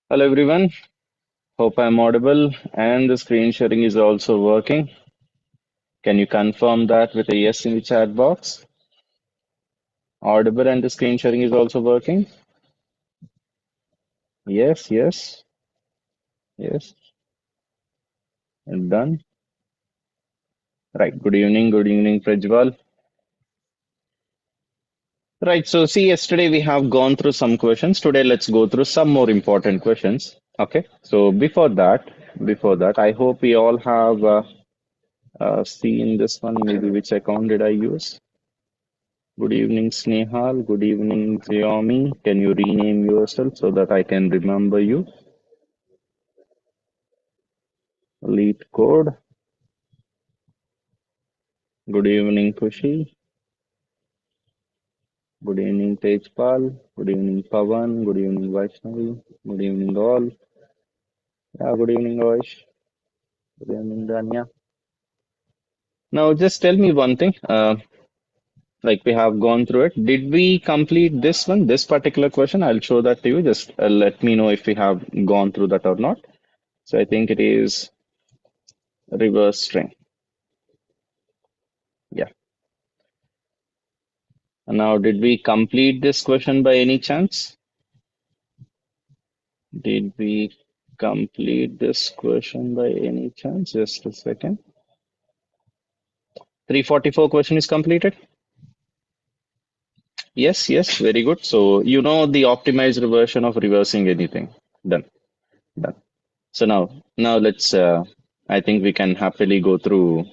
Hello everyone, hope I'm audible and the screen sharing is also working. Can you confirm that with a yes in the chat box? Audible and the screen sharing is also working? Yes, yes, yes, and done. Right, good evening, Prajwal. Right, so see, yesterday we have gone through some questions. Today let's go through some more important questions. Okay, so before that, I hope we all have seen this one. Maybe which account did I use? Good evening, Snehal. Good evening, Xiaomi. Can you rename yourself so that I can remember you? Lead code. Good evening, Kushi. Good evening, Tejpal. Good evening, Pavan. Good evening, Vaishnavi. Good evening, all. Yeah, good evening, Oish. Good evening, Danya. Now, just tell me one thing. Like we have gone through it. Did we complete this one, this particular question? I'll show that to you. Just let me know if we have gone through that or not. So I think it is reverse string. Yeah. Now, did we complete this question by any chance? Did we complete this question by any chance? Just a second. 344 question is completed? Yes, yes, very good. So, you know the optimized version of reversing anything. Done, done. So now I think we can happily go through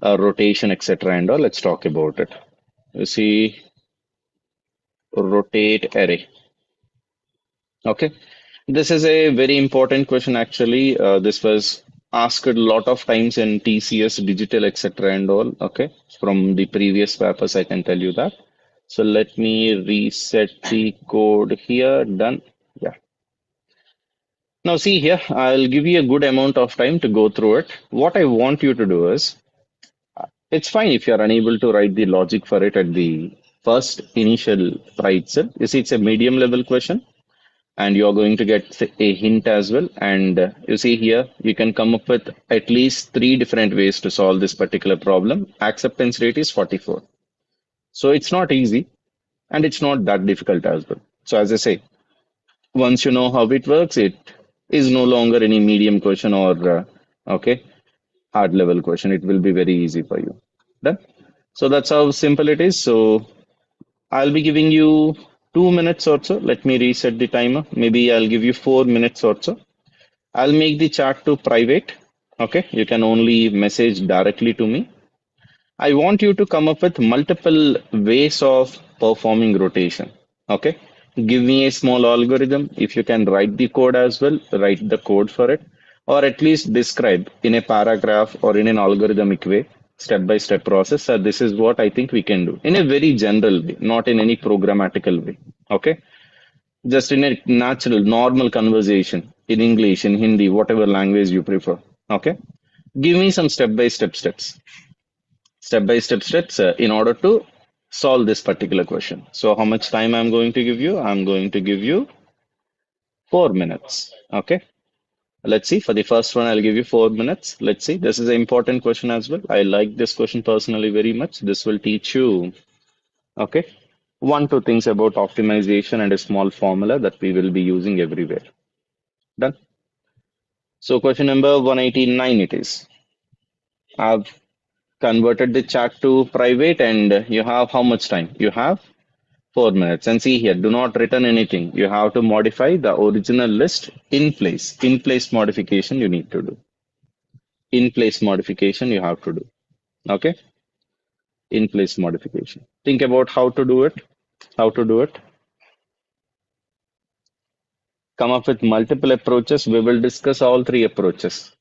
rotation, etc. and all. Let's talk about it. You see, rotate array. Okay. This is a very important question actually. This was asked a lot of times in TCS, digital, etc. and all. Okay. From the previous papers, I can tell you that. So let me reset the code here. Done. Yeah. Now see here, I'll give you a good amount of time to go through it. What I want you to do is, it's fine if you're unable to write the logic for it at the first initial try itself. You see, it's a medium level question and you're going to get a hint as well. And you see here, you can come up with at least three different ways to solve this particular problem. Acceptance rate is 44. So it's not easy and it's not that difficult as well. So as I say, once you know how it works, it is no longer any medium question or okay, hard level question. It will be very easy for you. Done. So that's how simple it is. So I'll be giving you 2 minutes or so. Let me reset the timer. Maybe I'll give you 4 minutes or so. I'll make the chat to private. Okay, you can only message directly to me. I want you to come up with multiple ways of performing rotation. Okay, give me a small algorithm. If you can write the code as well, write the code for it, or at least describe in a paragraph or in an algorithmic way, step by step process. This is what I think we can do in a very general way, not in any programmatical way. Okay, just in a natural, normal conversation in English, in Hindi, whatever language you prefer. Okay. Give me some step by step steps in order to solve this particular question. So, how much time I'm going to give you? I'm going to give you 4 minutes. Okay. Let's see. For the first one, I'll give you 4 minutes. Let's see. This is an important question as well. I like this question personally very much. This will teach you, okay, one, two things about optimization and a small formula that we will be using everywhere. Done. So question number 189 it is. I've converted the chat to private and you have how much time? You have 4 minutes. And see here, do not return anything. You have to modify the original list in place. In place modification you need to do. In place modification you have to do. Okay? In place modification. Think about how to do it. How to do it. Come up with multiple approaches. We will discuss all three approaches.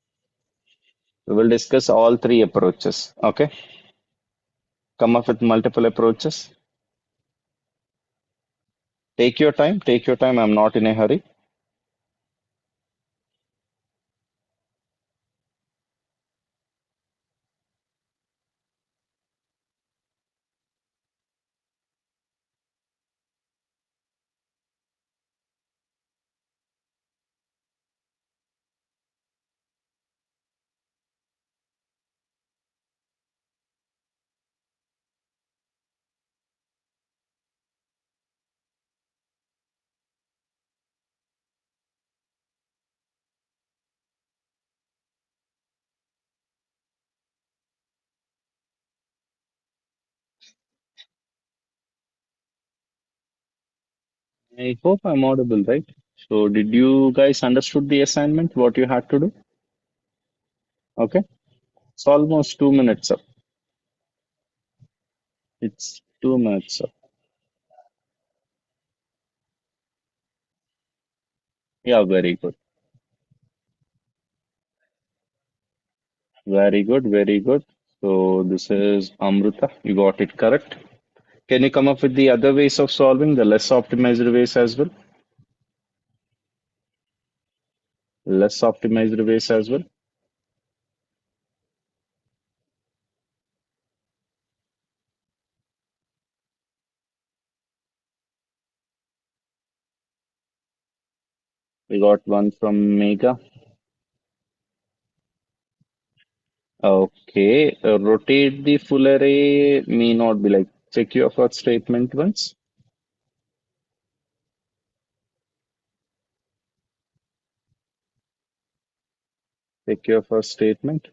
We will discuss all three approaches. Okay? Come up with multiple approaches. Take your time. Take your time. I'm not in a hurry. I hope I'm audible, right? So did you guys understood the assignment, what you had to do? Okay. It's almost 2 minutes up. It's 2 minutes up. Yeah, very good. Very good, very good. So this is Amruta. You got it correct. Can you come up with the other ways of solving, the less optimized ways as well? Less optimized ways as well. We got one from Mega. Okay, rotate the full array may not be like check your first statement once. Check your first statement.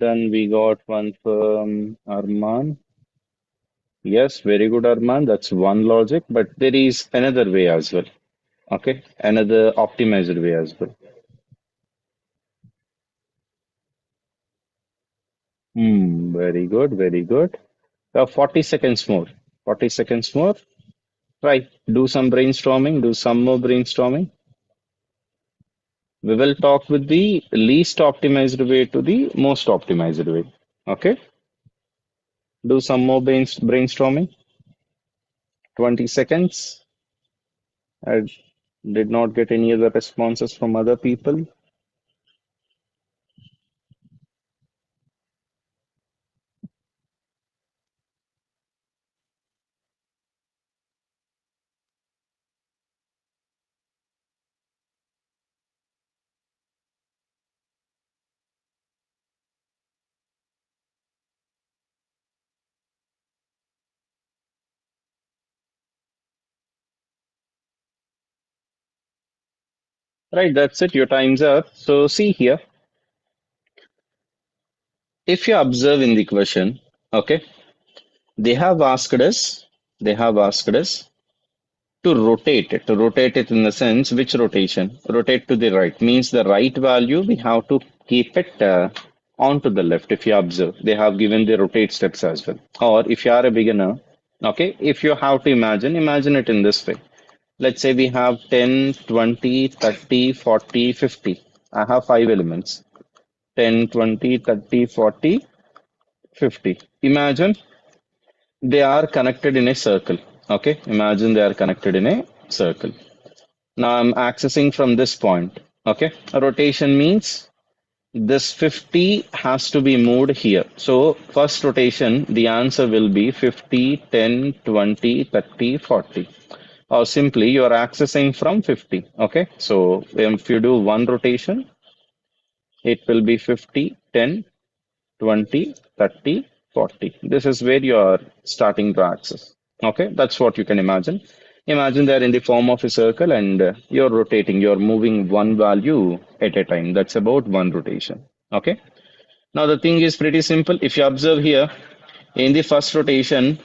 Then we got one from Arman. Yes, very good, Arman. That's one logic, but there is another way as well. Okay, another optimized way as well. Very good, very good. 40 seconds more. 40 seconds more. Try. Do some brainstorming. Do some more brainstorming. We will talk with the least optimized way to the most optimized way. Okay. Do some more brainstorming. 20 seconds. I did not get any other responses from other people. Right, that's it. Your time's up. So see here, if you observe in the question, okay, they have asked us, they have asked us to rotate it in the sense which rotation? Rotate to the right means the right value we have to keep it on to the left. If you observe, they have given the rotate steps as well. Or if you are a beginner, okay, if you have to imagine it in this way. Let's say we have 10, 20, 30, 40, 50. I have five elements. 10, 20, 30, 40, 50. Imagine they are connected in a circle. Okay, imagine they are connected in a circle. Now I'm accessing from this point. Okay, a rotation means this 50 has to be moved here. So first rotation, the answer will be 50, 10, 20, 30, 40. Or simply you are accessing from 50. Okay, so if you do one rotation, it will be 50, 10, 20, 30, 40. This is where you are starting to access. Okay, that's what you can imagine. Imagine they're in the form of a circle and you're rotating, you're moving one value at a time. That's about one rotation. Okay, now the thing is pretty simple. If you observe here, in the first rotation,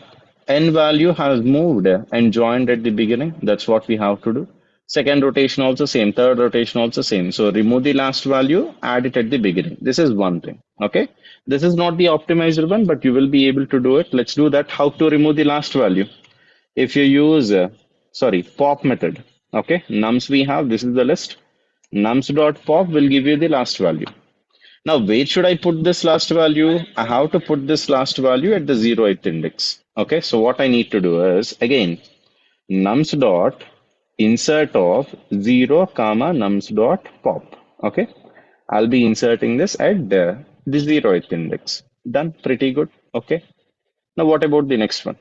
n value has moved and joined at the beginning. That's what we have to do. Second rotation also same. Third rotation also same. So remove the last value, add it at the beginning. This is one thing. Okay. This is not the optimized one, but you will be able to do it. Let's do that. How to remove the last value? If you use, pop method. Okay. Nums we have. This is the list. Nums dot pop will give you the last value. Now, where should I put this last value? I have to put this last value at the 0th index. Okay, so what I need to do is again nums dot insert of 0 comma nums dot pop. Okay, I'll be inserting this at the 0th index. Done, pretty good. Okay, now what about the next one?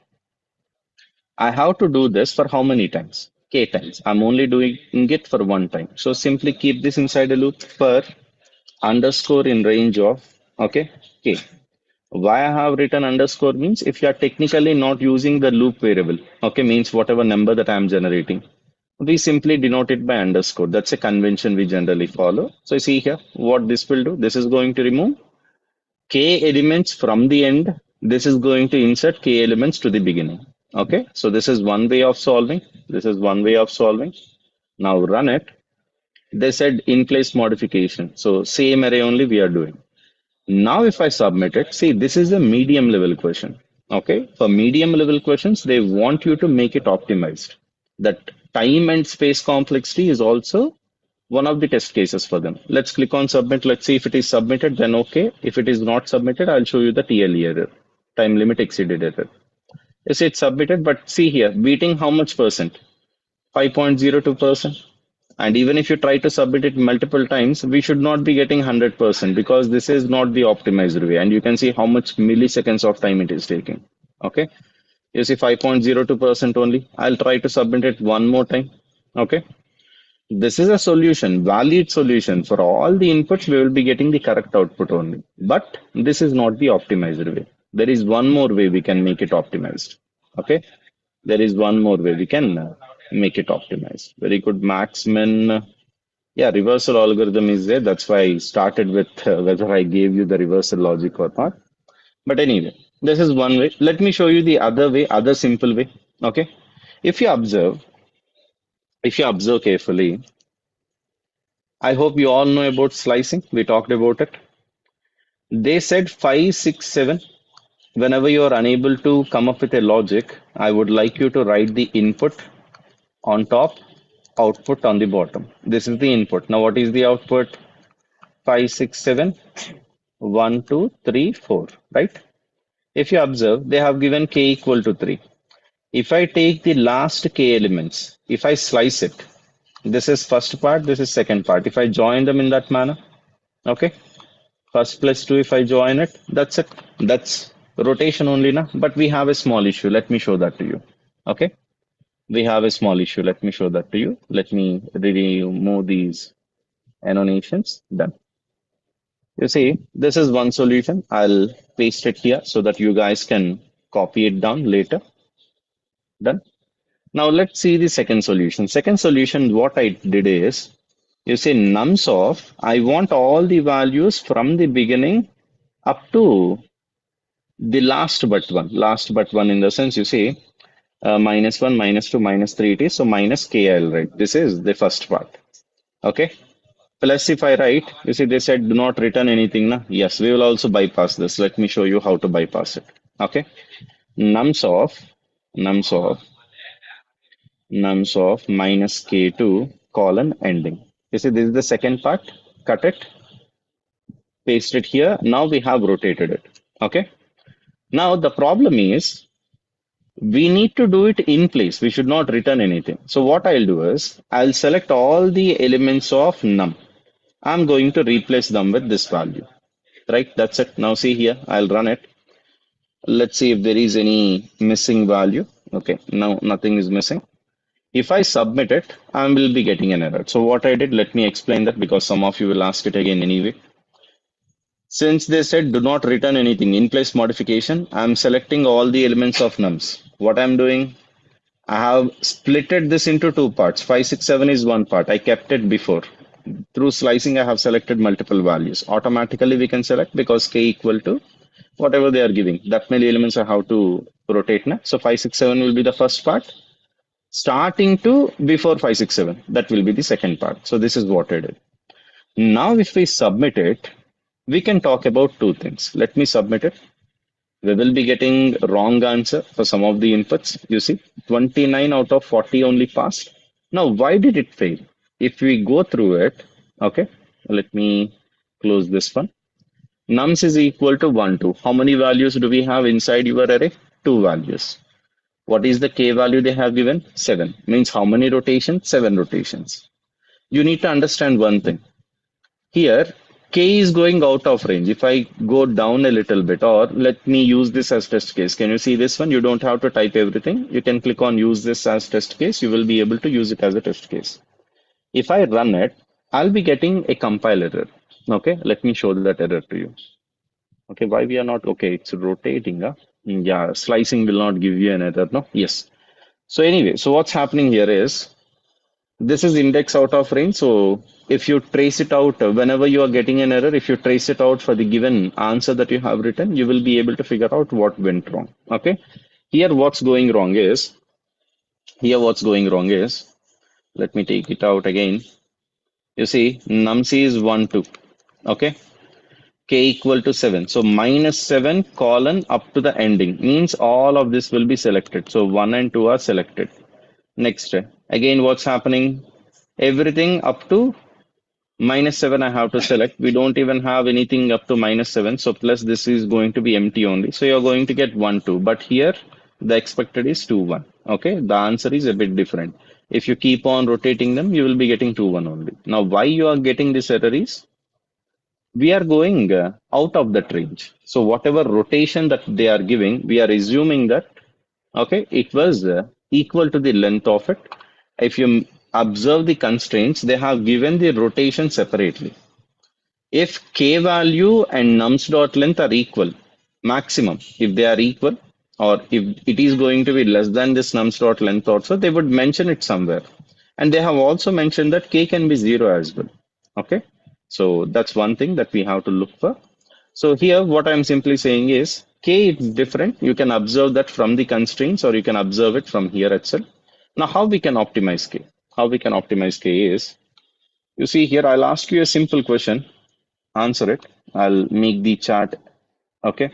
I have to do this for how many times? K times. I'm only doing it for one time. So simply keep this inside a loop for underscore in range of okay k. Why I have written underscore means if you are technically not using the loop variable, okay, means whatever number that I am generating, we simply denote it by underscore. That's a convention we generally follow. So see here, what this will do, this is going to remove k elements from the end. This is going to insert k elements to the beginning. Okay, so this is one way of solving. This is one way of solving. Now run it. They said in place modification. So same array only we are doing. Now, if I submit it, see, this is a medium level question. Okay. For medium level questions, they want you to make it optimized. That time and space complexity is also one of the test cases for them. Let's click on submit. Let's see if it is submitted, then okay. If it is not submitted, I'll show you the TLE error, time limit exceeded error. Yes, it's submitted, but see here, beating how much percent? 5.02%. And even if you try to submit it multiple times, we should not be getting 100% because this is not the optimized way. And you can see how much milliseconds of time it is taking. Okay. You see 5.02% only. I'll try to submit it one more time. Okay. This is a solution, valid solution. For all the inputs, we will be getting the correct output only. But this is not the optimized way. There is one more way we can make it optimized. Okay. There is one more way we can make it optimized. Very good, Max Min. Yeah, reversal algorithm is there. That's why I started with whether I gave you the reversal logic or not. But anyway, this is one way. Let me show you the other way, other simple way. Okay. If you observe, if you observe carefully, I hope you all know about slicing. We talked about it. They said 5, 6, 7. Whenever you are unable to come up with a logic, I would like you to write the input on top, output on the bottom. This is the input. Now, what is the output? 5, 6, 7, 1, 2, 3, 4, right? If you observe, they have given k equal to 3. If I take the last k elements, if I slice it, this is first part, this is second part. If I join them in that manner, okay, first plus 2, if I join it, that's it. That's rotation only, na? But we have a small issue. Let me show that to you. Okay, we have a small issue. Let me show that to you. Let me remove these annotations. Done. You see, this is one solution. I'll paste it here so that you guys can copy it down later. Done. Now let's see the second solution. Second solution, what I did is, you say nums of, I want all the values from the beginning up to the last but one in the sense you say -1, -2, -3 it is. So minus k I'll write. This is the first part. Okay. Plus if I write, you see they said do not return anything. Na? Yes, we will also bypass this. Let me show you how to bypass it. Okay. Nums of nums of nums of minus k2 colon ending. You see this is the second part. Cut it, paste it here. Now we have rotated it. Okay. Now the problem is we need to do it in place. We should not return anything. So what I'll do is I'll select all the elements of num. I'm going to replace them with this value. Right? That's it. Now see here. I'll run it. Let's see if there is any missing value. Okay. Now nothing is missing. If I submit it, I will be getting an error. So what I did, let me explain that because some of you will ask it again anyway. Since they said do not return anything in place modification, I'm selecting all the elements of nums. What I'm doing, I have splitted this into two parts. 5, 6, 7 is one part. I kept it before. Through slicing, I have selected multiple values. Automatically, we can select because k equal to whatever they are giving. That many elements are how to rotate. Na? So 5, 6, 7 will be the first part. Starting to before 5, 6, 7. That will be the second part. So this is what I did. Now, if we submit it, we can talk about two things. Let me submit it. We will be getting wrong answer for some of the inputs. You see, 29 out of 40 only passed. Now, why did it fail? If we go through it, okay, let me close this one. Nums is equal to 1, 2. How many values do we have inside your array? Two values. What is the k value they have given? 7. Means how many rotations? 7 rotations. You need to understand one thing. Here, k is going out of range. If I go down a little bit, or let me use this as test case. Can you see this one? You don't have to type everything. You can click on use this as test case. You will be able to use it as a test case. If I run it, I'll be getting a compile error. Okay, let me show that error to you. Okay, why we are not? Okay, it's rotating. Huh? Yeah, slicing will not give you an error. No, yes. So anyway, so what's happening here is this is index out of range. So if you trace it out, whenever you are getting an error, if you trace it out for the given answer that you have written, you will be able to figure out what went wrong. Okay. Here, what's going wrong is, here what's going wrong is, let me take it out again. You see, num_c is 1, 2. Okay. K equal to 7. So minus 7 colon up to the ending means all of this will be selected. So 1 and 2 are selected. Next, again, what's happening? Everything up to minus 7 I have to select. We don't even have anything up to minus 7. So plus this is going to be empty only. So you're going to get 1, 2. But here the expected is 2, 1. Okay. The answer is a bit different. If you keep on rotating them, you will be getting 2, 1 only. Now, why you are getting this error is we are going out of that range. So whatever rotation that they are giving, we are assuming that, okay, it was equal to the length of it. If you observe the constraints, they have given the rotation separately. If k value and nums dot length are equal, maximum, if they are equal, or if it is going to be less than this nums dot length also, they would mention it somewhere. And they have also mentioned that k can be 0 as well. Okay. So that's one thing that we have to look for. So here, what I'm simply saying is k is different. You can observe that from the constraints, or you can observe it from here itself. Now, how we can optimize k? How we can optimize k is, you see here, I'll ask you a simple question, answer it. I'll make the chart, okay,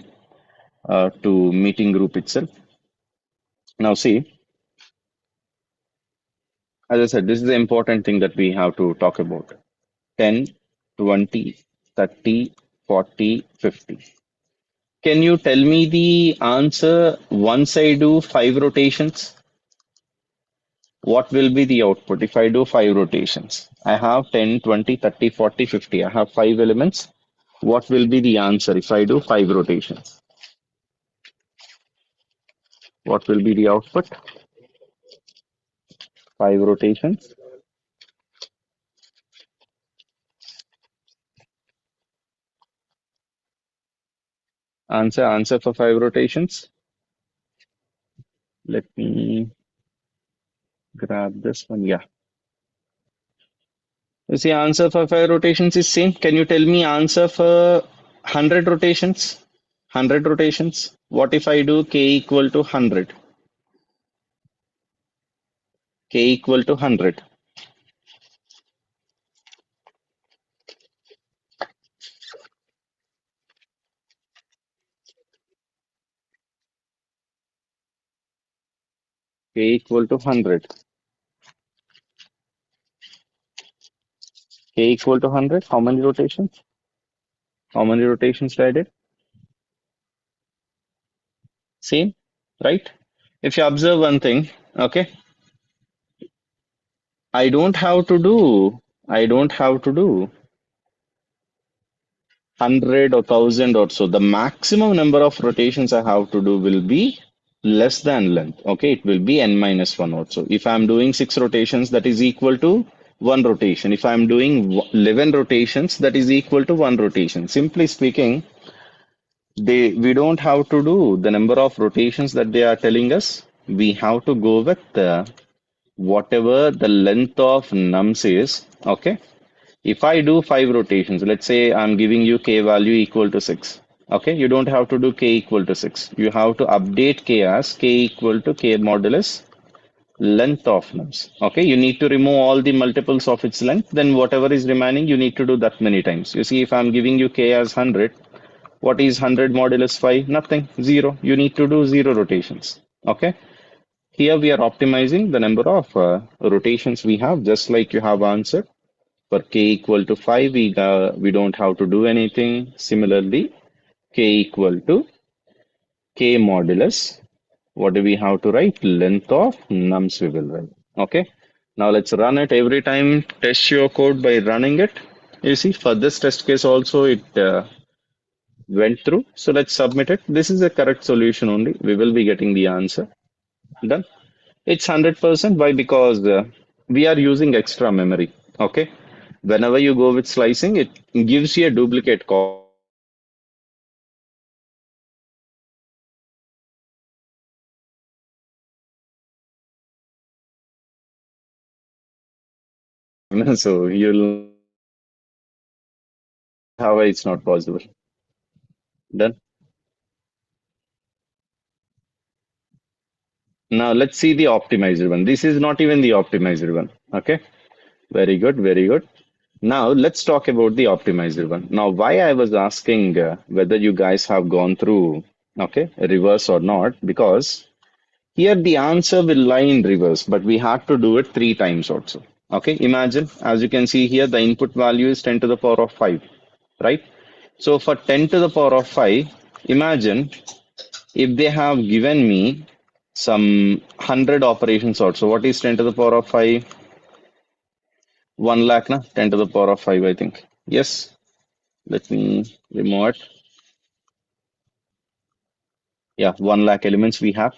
to meeting group itself. Now, see, as I said, this is the important thing that we have to talk about. 10, 20, 30, 40, 50. Can you tell me the answer once I do 5 rotations? What will be the output if I do 5 rotations? I have 10, 20, 30, 40, 50. I have 5 elements. What will be the answer if I do 5 rotations? What will be the output? 5 rotations. Answer for 5 rotations. Let me grab this one. Yeah. You see, answer for 5 rotations is same. Can you tell me answer for 100 rotations? 100 rotations. What if I do k equal to 100? K equal to 100. K equal to 100. K equal to 100. How many rotations? How many rotations I did? Same, right? If you observe one thing, okay, I don't have to do 100 or 1000 or so. The maximum number of rotations I have to do will be less than length. Okay, it will be n minus 1 also. If I'm doing 6 rotations, that is equal to 1 rotation. If I'm doing 11 rotations, that is equal to 1 rotation. Simply speaking, we don't have to do the number of rotations that they are telling us. We have to go with whatever the length of nums is. Okay. If I do 5 rotations, let's say I'm giving you k value equal to 6. Okay. You don't have to do k equal to 6. You have to update k as k equal to k modulus length of nums. Okay. You need to remove all the multiples of its length. Then whatever is remaining, you need to do that many times. You see, if I'm giving you k as 100, what is 100 modulus 5? Nothing. 0. You need to do 0 rotations. Okay. Here we are optimizing the number of rotations we have, just like you have answered. For k equal to 5, we don't have to do anything. Similarly, k equal to k modulus. What do we have to write? Length of nums we will write. Okay. Now let's run it. Every time test your code by running it. You see, for this test case also, it went through. So let's submit it. This is the correct solution only. We will be getting the answer. Done. It's 100%. Why? Because we are using extra memory. Okay. Whenever you go with slicing, it gives you a duplicate copy. So you'll how it's not possible. Done. Now let's see the optimizer one. This is not even the optimizer one. Okay. Very good. Very good. Now let's talk about the optimizer one. Now, why I was asking whether you guys have gone through, okay, reverse or not, because here the answer will lie in reverse, but we had to do it three times also. Okay, imagine, as you can see here, the input value is 10 to the power of 5, right? So for 10 to the power of 5, imagine if they have given me some 100 operations also. What is 10 to the power of 5? 1 lakh, na? 10 to the power of 5, I think. Yes, let me remove it. Yeah, 1 lakh elements we have.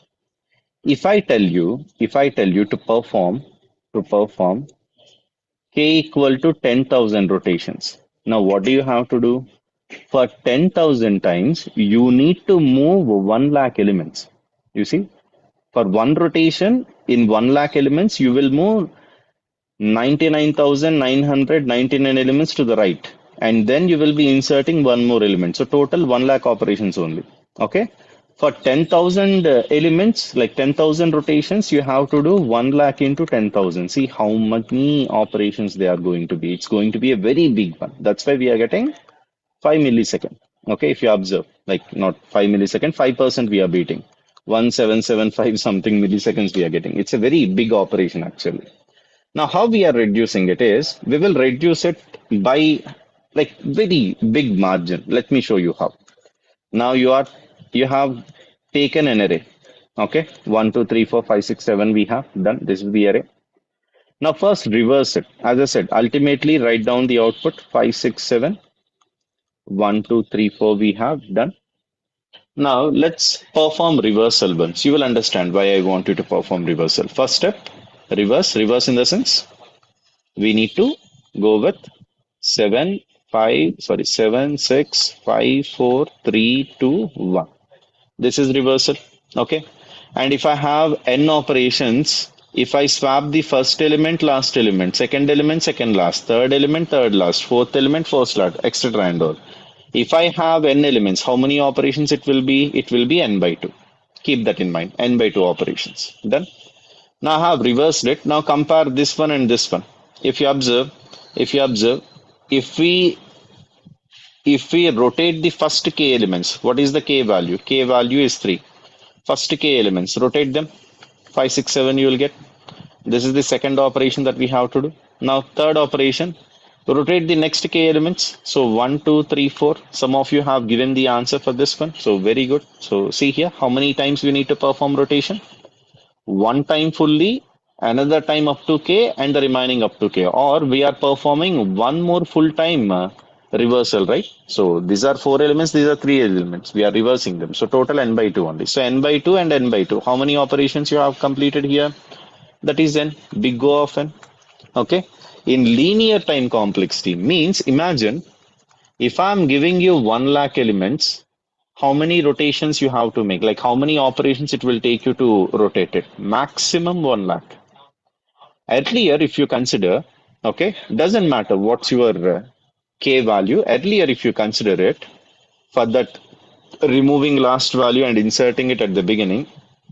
If I tell you to perform K equal to 10,000 rotations. Now, what do you have to do? For 10,000 times, you need to move 1 lakh elements. You see, for one rotation in 1 lakh elements, you will move 99,999 elements to the right. And then you will be inserting one more element. So total 1 lakh operations only. Okay. For 10,000 elements, like 10,000 rotations, you have to do 1 lakh into 10,000. See how many operations they are going to be. It's going to be a very big one. That's why we are getting 5 millisecond. Okay. If you observe, like not 5 millisecond, 5% we are beating. 1775 something milliseconds we are getting. It's a very big operation actually. Now, how we are reducing it is we will reduce it by like very big margin. Let me show you how. Now you have taken an array. Okay, 1, 2, 3, 4, 5, 6, 7. We have done. This is the array. Now first reverse it. As I said, ultimately write down the output 5, 6, 7. 1, 2, 3, 4. We have done. Now let's perform reversal once. You will understand why I want you to perform reversal. First step, reverse in the sense we need to go with 7, 6, 5, 4, 3, 2, 1. This is reversal. Okay. And if I have n operations, if I swap the first element, last element, second element, second last, third element, third last, fourth element, fourth last, etc. and all. If I have n elements, how many operations it will be? It will be n by 2. Keep that in mind. N by 2 operations. Done. Now I have reversed it. Now compare this one and this one. If you observe, if you observe, if we if we rotate the first k elements, what is the k value? K value is 3. First k elements, rotate them. 5, 6, 7 you will get. This is the second operation that we have to do. Now third operation, rotate the next k elements. So 1, 2, 3, 4. Some of you have given the answer for this one. So very good. So see here, how many times we need to perform rotation? One time fully, another time up to k, and the remaining up to k. Or we are performing one more full time reversal, right? So these are four elements, these are three elements. We are reversing them. So total n by 2 only. So n by 2 and n by 2. How many operations you have completed here? That is n, big O of n. Okay. In linear time complexity means imagine if I'm giving you 1 lakh elements, how many rotations you have to make, like how many operations it will take you to rotate it. Maximum 1 lakh. Earlier, if you consider, okay, doesn't matter what's your k value. Earlier, if you consider it, for that removing last value and inserting it at the beginning,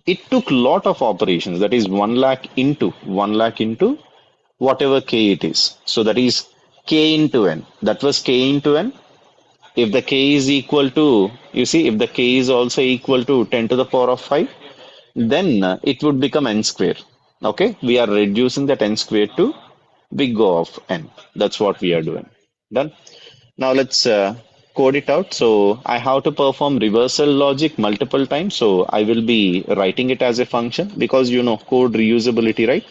it took lot of operations. That is 1 lakh into whatever k it is. So that is k into n. That was k into n. If the k is equal to, you see, if the k is also equal to 10 to the power of 5, then it would become n square. Okay, we are reducing that n square to big O of n. That's what we are doing. Done. Now let's code it out. So I have to perform reversal logic multiple times. So I will be writing it as a function because you know code reusability, right?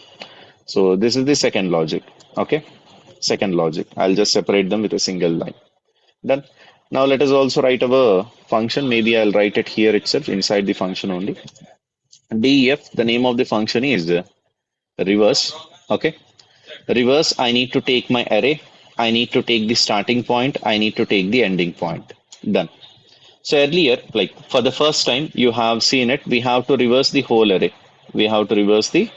So this is the second logic. Okay, second logic. I'll just separate them with a single line. Done. Now let us also write our function. Maybe I'll write it here itself inside the function only. Def, the name of the function is reverse. Okay. Reverse, I need to take my array. I need to take the starting point. I need to take the ending point. Done. So earlier, like for the first time you have seen it, we have to reverse the whole array. We have to reverse the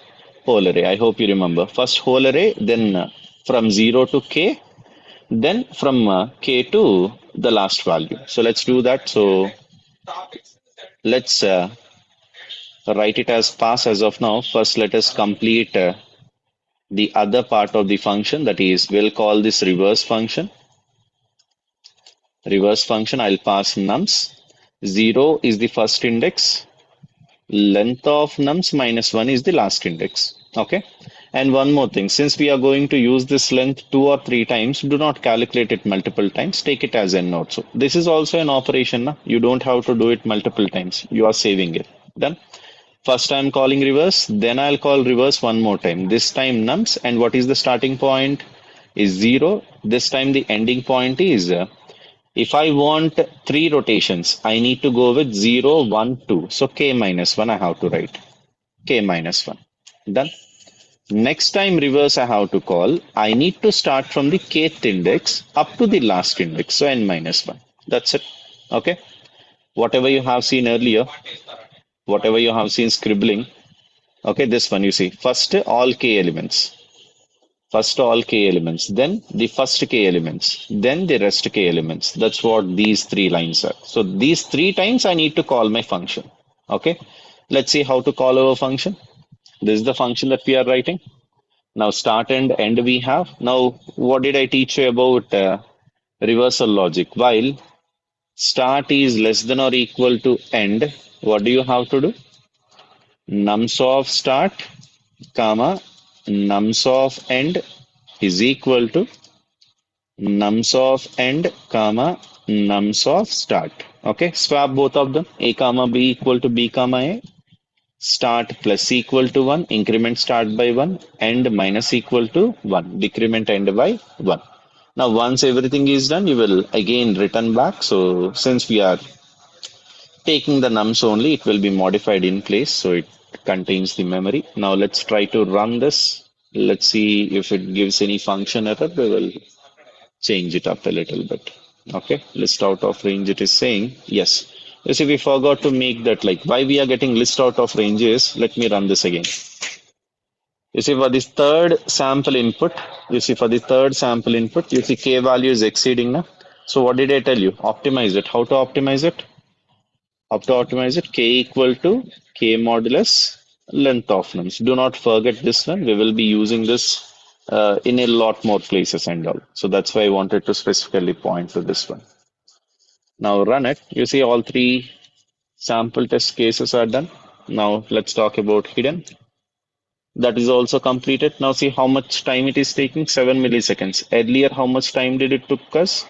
whole array. I hope you remember. First whole array, then from 0 to k, then from k to the last value. So let's do that. So let's write it as pass as of now. First, let us complete the other part of the function, that is, we'll call this reverse function. Reverse function, I'll pass nums. 0 is the first index. Length of nums minus 1 is the last index. Okay. And one more thing, since we are going to use this length 2 or 3 times, do not calculate it multiple times. Take it as n node. So this is also an operation. Na? You don't have to do it multiple times. You are saving it. Done. First I'm calling reverse, then I'll call reverse one more time. This time nums, and what is the starting point? Is 0. This time the ending point is if I want 3 rotations, I need to go with 0, 1, 2. So k minus 1 I have to write. K minus 1. Done. Next time reverse I have to call, I need to start from the kth index up to the last index. So n minus 1. That's it. Okay. Whatever you have seen earlier, whatever you have seen scribbling. Okay, this one you see. First all k elements. First all k elements, then the first k elements, then the rest k elements. That's what these 3 lines are. So these 3 times I need to call my function. Okay, let's see how to call our function. This is the function that we are writing. Now start and end we have. Now what did I teach you about reversal logic? While start is less than or equal to end, what do you have to do? Nums of start, comma, nums of end is equal to nums of end, comma, nums of start. Okay, swap both of them. A comma B equal to B comma A. Start plus equal to 1, increment start by 1, end minus equal to 1, decrement end by 1. Now, once everything is done, you will again return back. So, since we are taking the nums only, it will be modified in place. So, it contains the memory. Now, let's try to run this. Let's see if it gives any function error. We will change it up a little bit. Okay, list out of range, it is saying yes. You see, we forgot to make that, like, why we are getting list out of ranges. Let me run this again. You see, for this third sample input, you see k value is exceeding now. So what did I tell you? Optimize it. How to optimize it? How to optimize it? K equal to k modulus length of nums. Do not forget this one. We will be using this in a lot more places and all. So that's why I wanted to specifically point to this one. Now run it. You see all 3 sample test cases are done. Now let's talk about hidden. That is also completed. Now see how much time it is taking, 7 milliseconds. Earlier, how much time did it took us?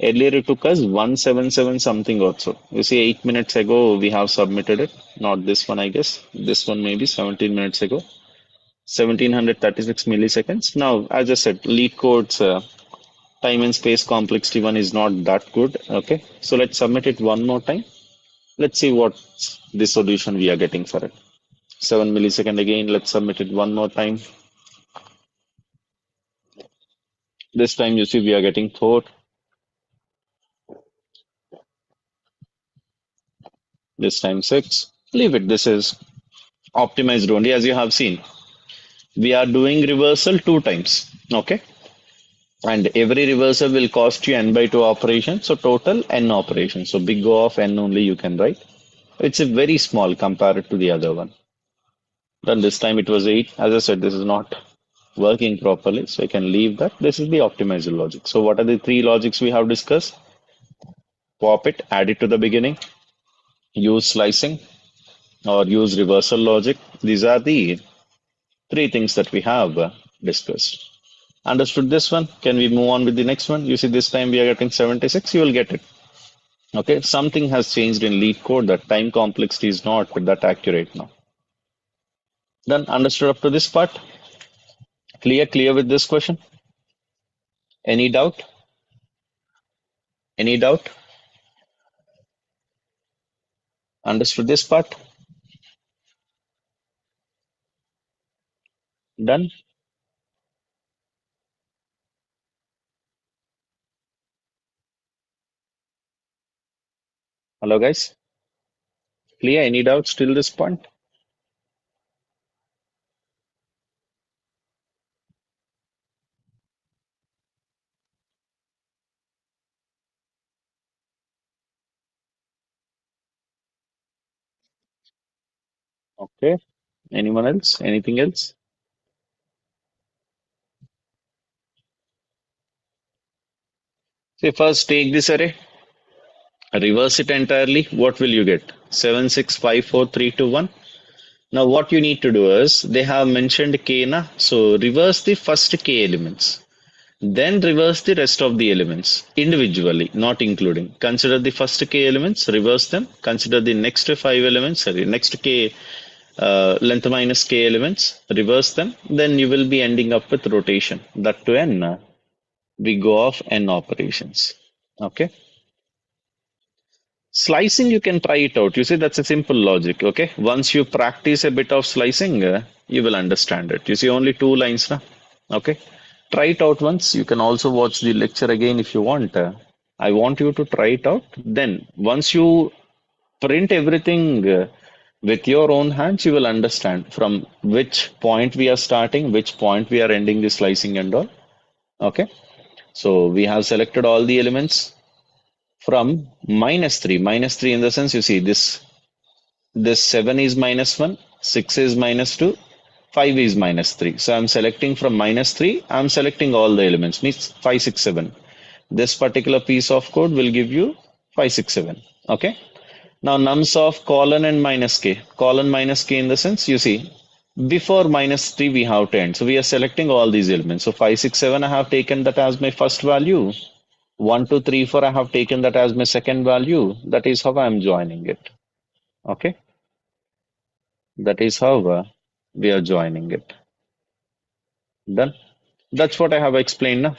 Earlier it took us 177 something also. You see 8 minutes ago we have submitted it. Not this one, I guess. This one maybe 17 minutes ago. 1736 milliseconds. Now, as I said, lead code's time and space complexity one is not that good. Okay, so let's submit it one more time. Let's see what the solution we are getting for it. 7 millisecond again. Let's submit it one more time. This time you see we are getting 4. This time 6. Leave it. This is optimized only, as you have seen. We are doing reversal 2 times. Okay. And every reversal will cost you n by 2 operations. So total n operations. So big O of n only you can write. It's a very small compared to the other one. Then this time it was 8. As I said, this is not working properly. So I can leave that. This is the optimizer logic. So what are the 3 logics we have discussed? Pop it, add it to the beginning, use slicing, or use reversal logic. These are the 3 things that we have discussed. Understood this one? Can we move on with the next one? You see, this time we are getting 76. You will get it. Okay, something has changed in lead code. That time complexity is not that accurate now. Then understood up to this part? Clear with this question? Any doubt? Any doubt? Understood this part? Done? Hello, guys? Clear? Any doubts till this point? Okay. Anyone else? Anything else? See, first take this array, reverse it entirely. What will you get? 7, 6, 5, 4, 3, 2, 1. Now, what you need to do is they have mentioned k na, so reverse the first k elements. Then reverse the rest of the elements individually, not including. Consider the first k elements, reverse them. Consider the next five elements, sorry, next k length minus k elements, reverse them. Then you will be ending up with rotation. That to n, we go off n operations. Okay. Slicing, you can try it out. You see, that's a simple logic. Okay. Once you practice a bit of slicing, you will understand it. You see, only two lines now. Okay. Try it out once. You can also watch the lecture again if you want. I want you to try it out. Then, once you print everything with your own hands, you will understand from which point we are starting, which point we are ending the slicing and all. Okay. So, we have selected all the elements from minus 3. Minus 3 in the sense, you see, this 7 is minus 1, 6 is minus 2, 5 is minus 3. So I'm selecting from minus 3, I'm selecting all the elements, means 5, 6, 7. This particular piece of code will give you 5, 6, 7. Okay. Now nums of colon and minus k. Colon minus k in the sense, you see, before minus 3 we have to end. So we are selecting all these elements. So 5, 6, 7 I have taken that as my first value. 1, 2, 3, 4 I have taken that as my second value. That is how I am joining it. Okay. That is how we are joining it. Done. That's what I have explained now.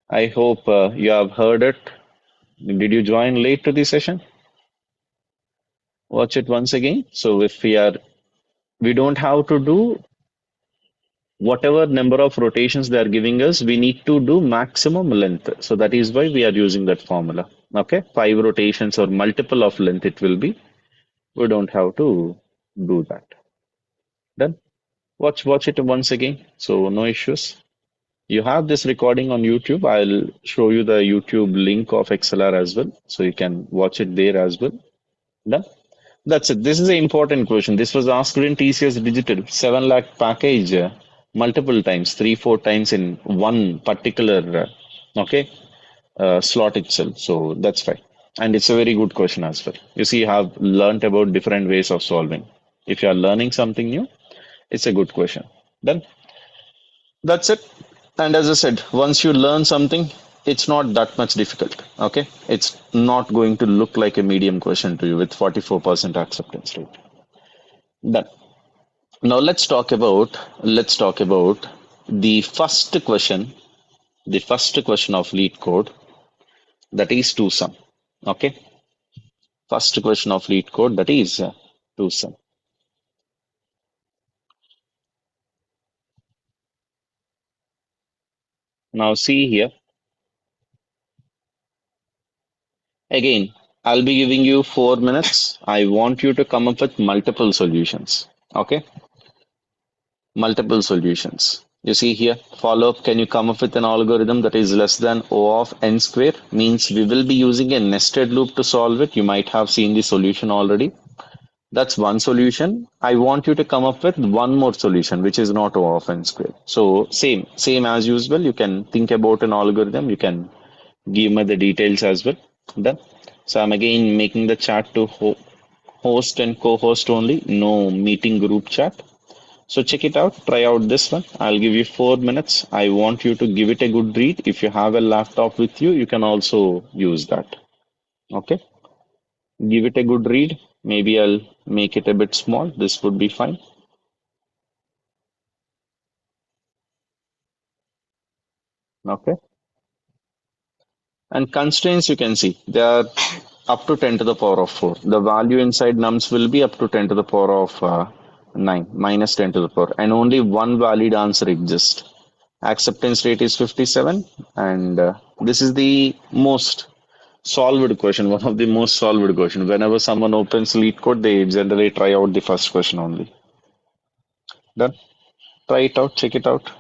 I hope you have heard it. Did you join late to the session? Watch it once again. So if we don't have to do whatever number of rotations they are giving us, we need to do maximum length. So that is why we are using that formula. Okay, 5 rotations or multiple of length it will be. We don't have to do that. Done. Watch it once again. So no issues. You have this recording on YouTube. I'll show you the YouTube link of XLR as well. So you can watch it there as well. Done. That's it. This is an important question. This was asked in TCS Digital 7 lakh package multiple times, 3, 4 times in one particular okay slot itself. So that's fine. And it's a very good question as well. You see, you have learned about different ways of solving. If you are learning something new, it's a good question. Done. That's it. And as I said, once you learn something, it's not that much difficult. Okay. It's not going to look like a medium question to you with 44% acceptance rate. Done. Now let's talk about the first question, the first question of lead code, that is two sum. Okay. First question of lead code, that is two sum. Now see here. Again, I'll be giving you 4 minutes. I want you to come up with multiple solutions. Okay. Multiple solutions. You see here, follow up, can you come up with an algorithm that is less than O of n square? Means we will be using a nested loop to solve it. You might have seen the solution already. That's one solution. I want you to come up with one more solution, which is not O of n square. So same as usual. You can think about an algorithm. You can give me the details as well. Done. So I'm again making the chat to host and co-host only, no meeting group chat. So check it out, try out this one. I'll give you 4 minutes. I want you to give it a good read. If you have a laptop with you, you can also use that. Okay. Give it a good read. Maybe I'll make it a bit small. This would be fine. Okay. And constraints you can see they are up to 10 to the power of 4. The value inside nums will be up to 10 to the power of 9 minus 10 to the power. And only one valid answer exists. Acceptance rate is 57. And this is the most solved question, one of the most solved question. Whenever someone opens lead code, they generally try out the first question only. Done. Try it out, check it out.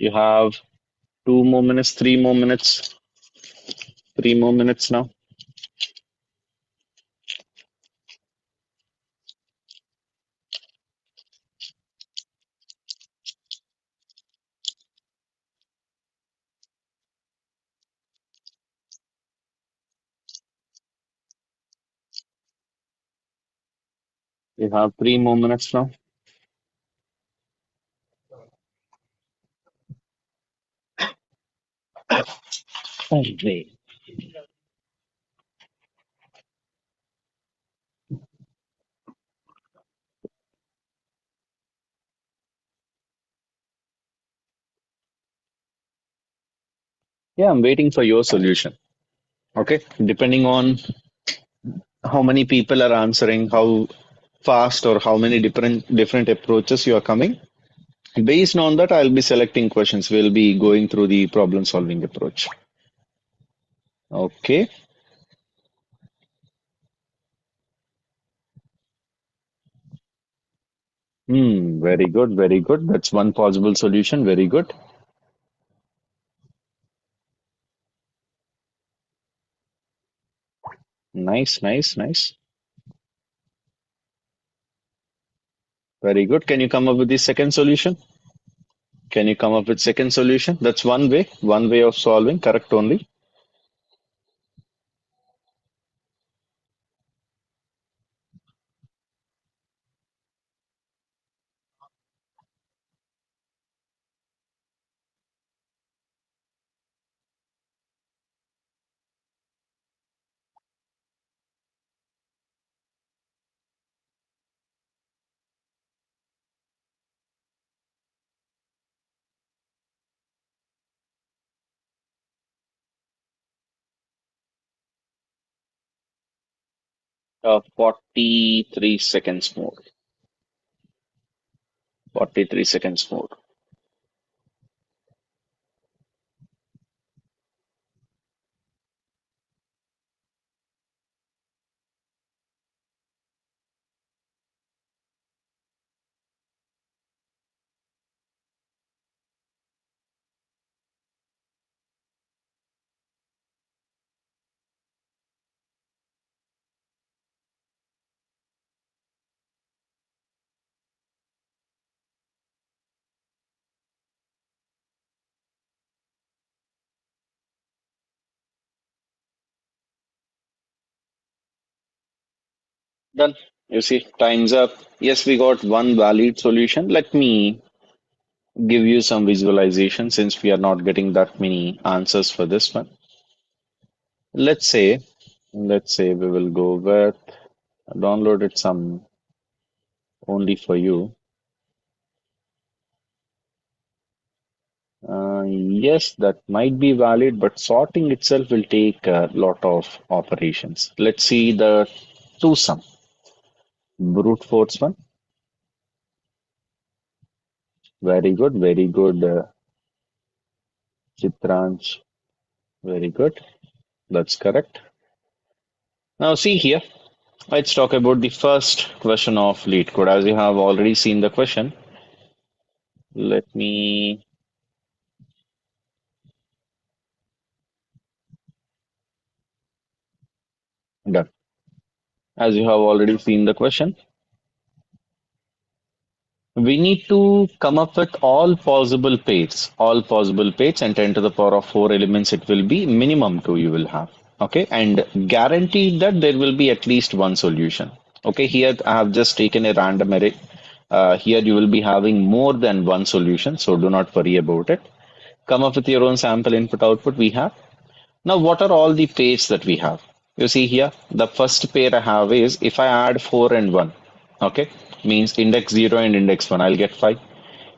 You have 2 more minutes, 3 more minutes, 3 more minutes now. You have 3 more minutes now. Okay. Yeah, I'm waiting for your solution. Okay. Depending on how many people are answering, how fast or how many different approaches you are coming. Based on that, I'll be selecting questions. We'll be going through the problem solving approach. Okay. Very good, very good. That's one possible solution. Very good. Nice, nice, nice. Very good. Can you come up with the second solution? Can you come up with second solution? That's one way of solving, correct only. 43 seconds more. 43 seconds more. Done. You see, time's up. Yes, we got one valid solution. Let me give you some visualization since we are not getting that many answers for this one. Let's say, let's say we will go with downloaded some only for you. Yes, that might be valid, but sorting itself will take a lot of operations. Let's see the two sum brute force one. Very good, Chitransh. Very good. That's correct. Now see here. Let's talk about the first question of lead code. As you have already seen the question, let me done. As you have already seen the question, we need to come up with all possible pairs, and 10 to the power of 4 elements, it will be minimum two you will have. Okay, and guaranteed that there will be at least one solution. Okay, here I have just taken a random array. Here you will be having more than one solution, so do not worry about it. Come up with your own sample input output we have. Now, what are all the pairs that we have? You see here, the first pair I have is if I add 4 and 1, okay, means index 0 and index 1, I'll get 5.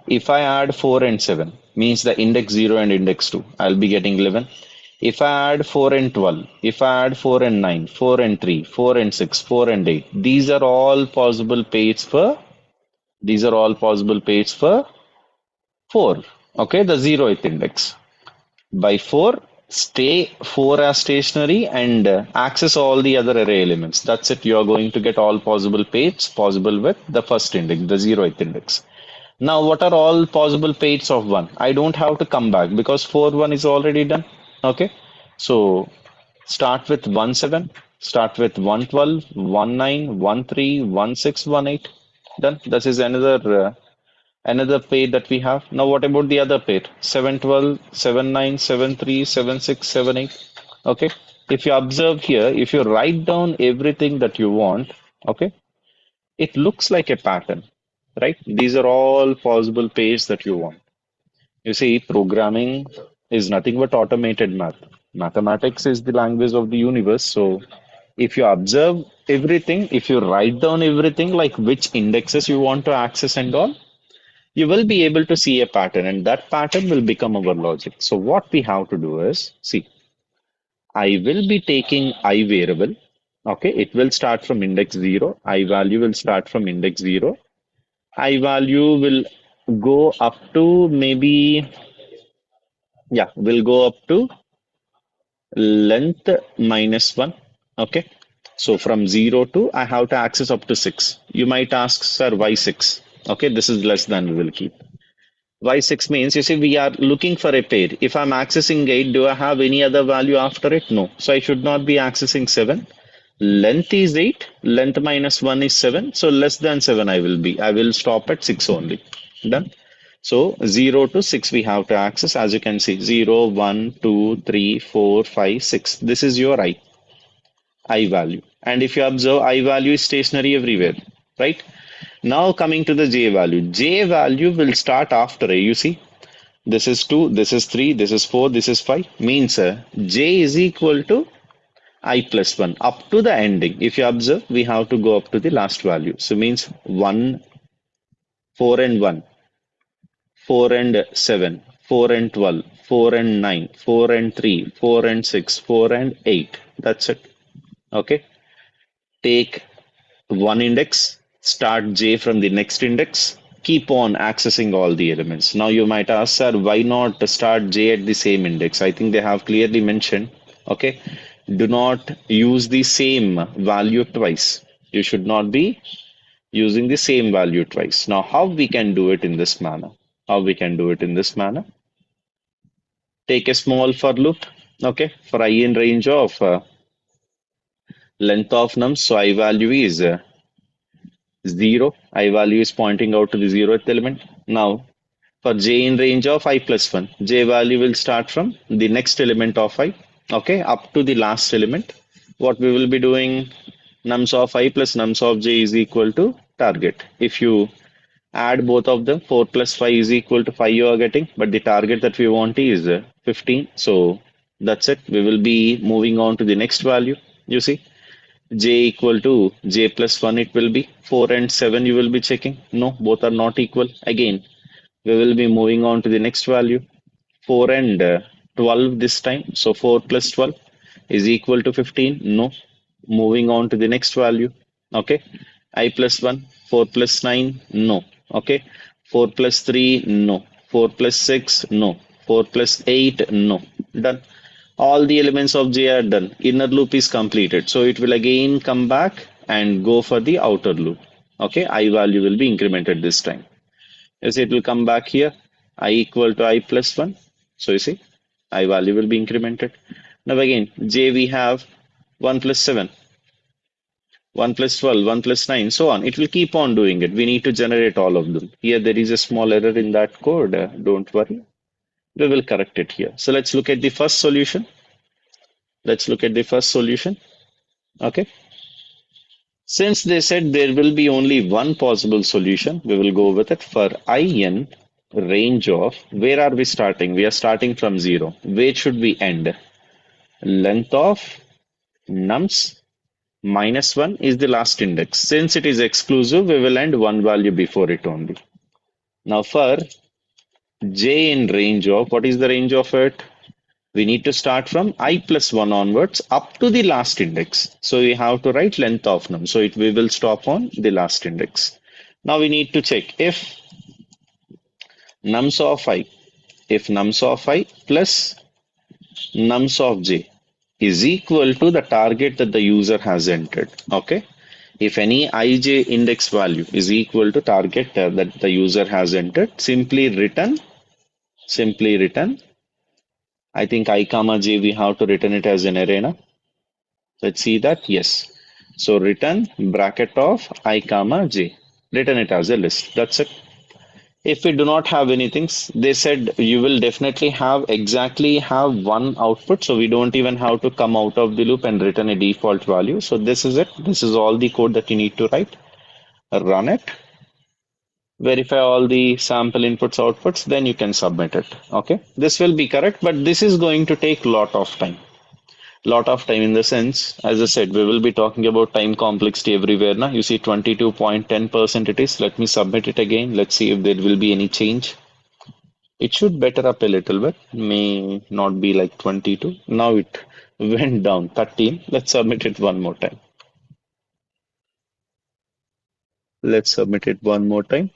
If I add 4 and 7, means the index 0 and index 2, I'll be getting 11. If I add 4 and 12, if I add 4 and 9, 4 and 3, 4 and 6, 4 and 8, these are all possible pairs for 4, okay, the 0th index. By 4, stay 4 as stationary and access all the other array elements. That's it. You are going to get all possible pairs possible with the first index, the 0th index. Now, what are all possible pairs of 1? I don't have to come back because 4 1 is already done. Okay. So start with 1 7, start with 1 12, 1 9, 1 3, 1 6, 1 8. Done. This is another pair that we have. Now, what about the other pair? 7 12, 7 9, 7 3, 7 6, 7 8. Okay. If you observe here, if you write down everything that you want, okay, it looks like a pattern, right? These are all possible pairs that you want. You see, programming is nothing but automated math. Mathematics is the language of the universe. So if you observe everything, if you write down everything, like which indexes you want to access and all, you will be able to see a pattern, and that pattern will become our logic. So what we have to do is, see, I will be taking I variable. Okay, it will start from index 0. I value will start from index 0. I value will go up to maybe, yeah, will go up to length minus 1. Okay, so from 0 to I have to access up to 6. You might ask, sir, why 6? Okay, this is less than we will keep. Why 6 means, you see, we are looking for a pair. If I'm accessing 8, do I have any other value after it? No. So I should not be accessing 7. Length is 8. Length minus 1 is 7. So less than 7 I will be. I will stop at 6 only. Done. So 0 to 6 we have to access. As you can see, 0, 1, 2, 3, 4, 5, 6. This is your I value. And if you observe, I value is stationary everywhere, right? Now coming to the J value. J value will start after A. You see, this is 2, this is 3, this is 4, this is 5. Means J is equal to I plus 1 up to the ending. If you observe, we have to go up to the last value. So means 1, 4 and 1, 4 and 7, 4 and 12, 4 and 9, 4 and 3, 4 and 6, 4 and 8. That's it. Okay. Take one index, start J from the next index, keep on accessing all the elements. Now you might ask, sir, why not start J at the same index? I think they have clearly mentioned, okay, do not use the same value twice. You should not be using the same value twice. Now, how we can do it in this manner? How we can do it in this manner? Take a small for loop, okay, for I in range of length of nums. So I value is 0. I value is pointing out to the 0th element. Now, for j in range of I plus 1, j value will start from the next element of I, okay, up to the last element. What we will be doing, nums of I plus nums of j is equal to target. If you add both of them, 4 plus 5 is equal to 5 you are getting, but the target that we want is 15. So that's it. We will be moving on to the next value. You see, j equal to j plus 1 it will be. 4 and 7 you will be checking. No, both are not equal. Again, we will be moving on to the next value. 4 and 12 this time. So 4 plus 12 is equal to 15. No. Moving on to the next value. Okay. I plus 1. 4 plus 9. No. Okay. 4 plus 3. No. 4 plus 6. No. 4 plus 8. No. Done. All the elements of J are done. Inner loop is completed. So it will again come back and go for the outer loop. Okay, I value will be incremented this time. You see, it will come back here. I equal to I plus 1. So you see, I value will be incremented. Now again, J we have 1 plus 7, 1 plus 12, 1 plus 9, so on. It will keep on doing it. We need to generate all of them. Here there is a small error in that code. Don't worry. We will correct it here. So let's look at the first solution. Let's look at the first solution. Okay. Since they said there will be only one possible solution, we will go with it for I in range of, where are we starting? We are starting from 0. Where should we end? Length of nums minus 1 is the last index. Since it is exclusive, we will end one value before it only. Now for j in range of, what is the range of it? We need to start from I plus 1 onwards up to the last index. So we have to write length of num. So we will stop on the last index. Now we need to check if nums of I plus nums of j is equal to the target that the user has entered. Okay. If any ij index value is equal to target that the user has entered, simply return. I think I comma j, we have to return it as an array. Na? Let's see that. Yes. So return bracket of I comma j. Return it as a list. That's it. If we do not have anything, they said you will definitely have one output. So we don't even have to come out of the loop and return a default value. So this is it. This is all the code that you need to write. Run it, verify all the sample inputs, outputs, then you can submit it. Okay. This will be correct, but this is going to take lot of time. Lot of time in the sense, as I said, we will be talking about time complexity everywhere now. You see 22.10% it is. Let me submit it again. Let's see if there will be any change. It should better up a little bit. May not be like 22. Now it went down 13. Let's submit it one more time. Let's submit it one more time.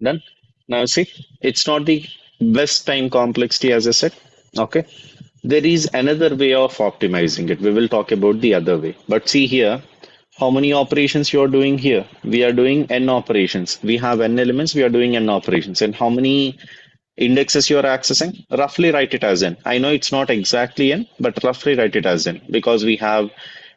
Done. Now see, it's not the best time complexity as I said. Okay. There is another way of optimizing it. We will talk about the other way. But see here, how many operations you are doing here? We are doing n operations. We have n elements, we are doing n operations. And how many indexes you are accessing? Roughly write it as n. I know it's not exactly n, but roughly write it as n because we have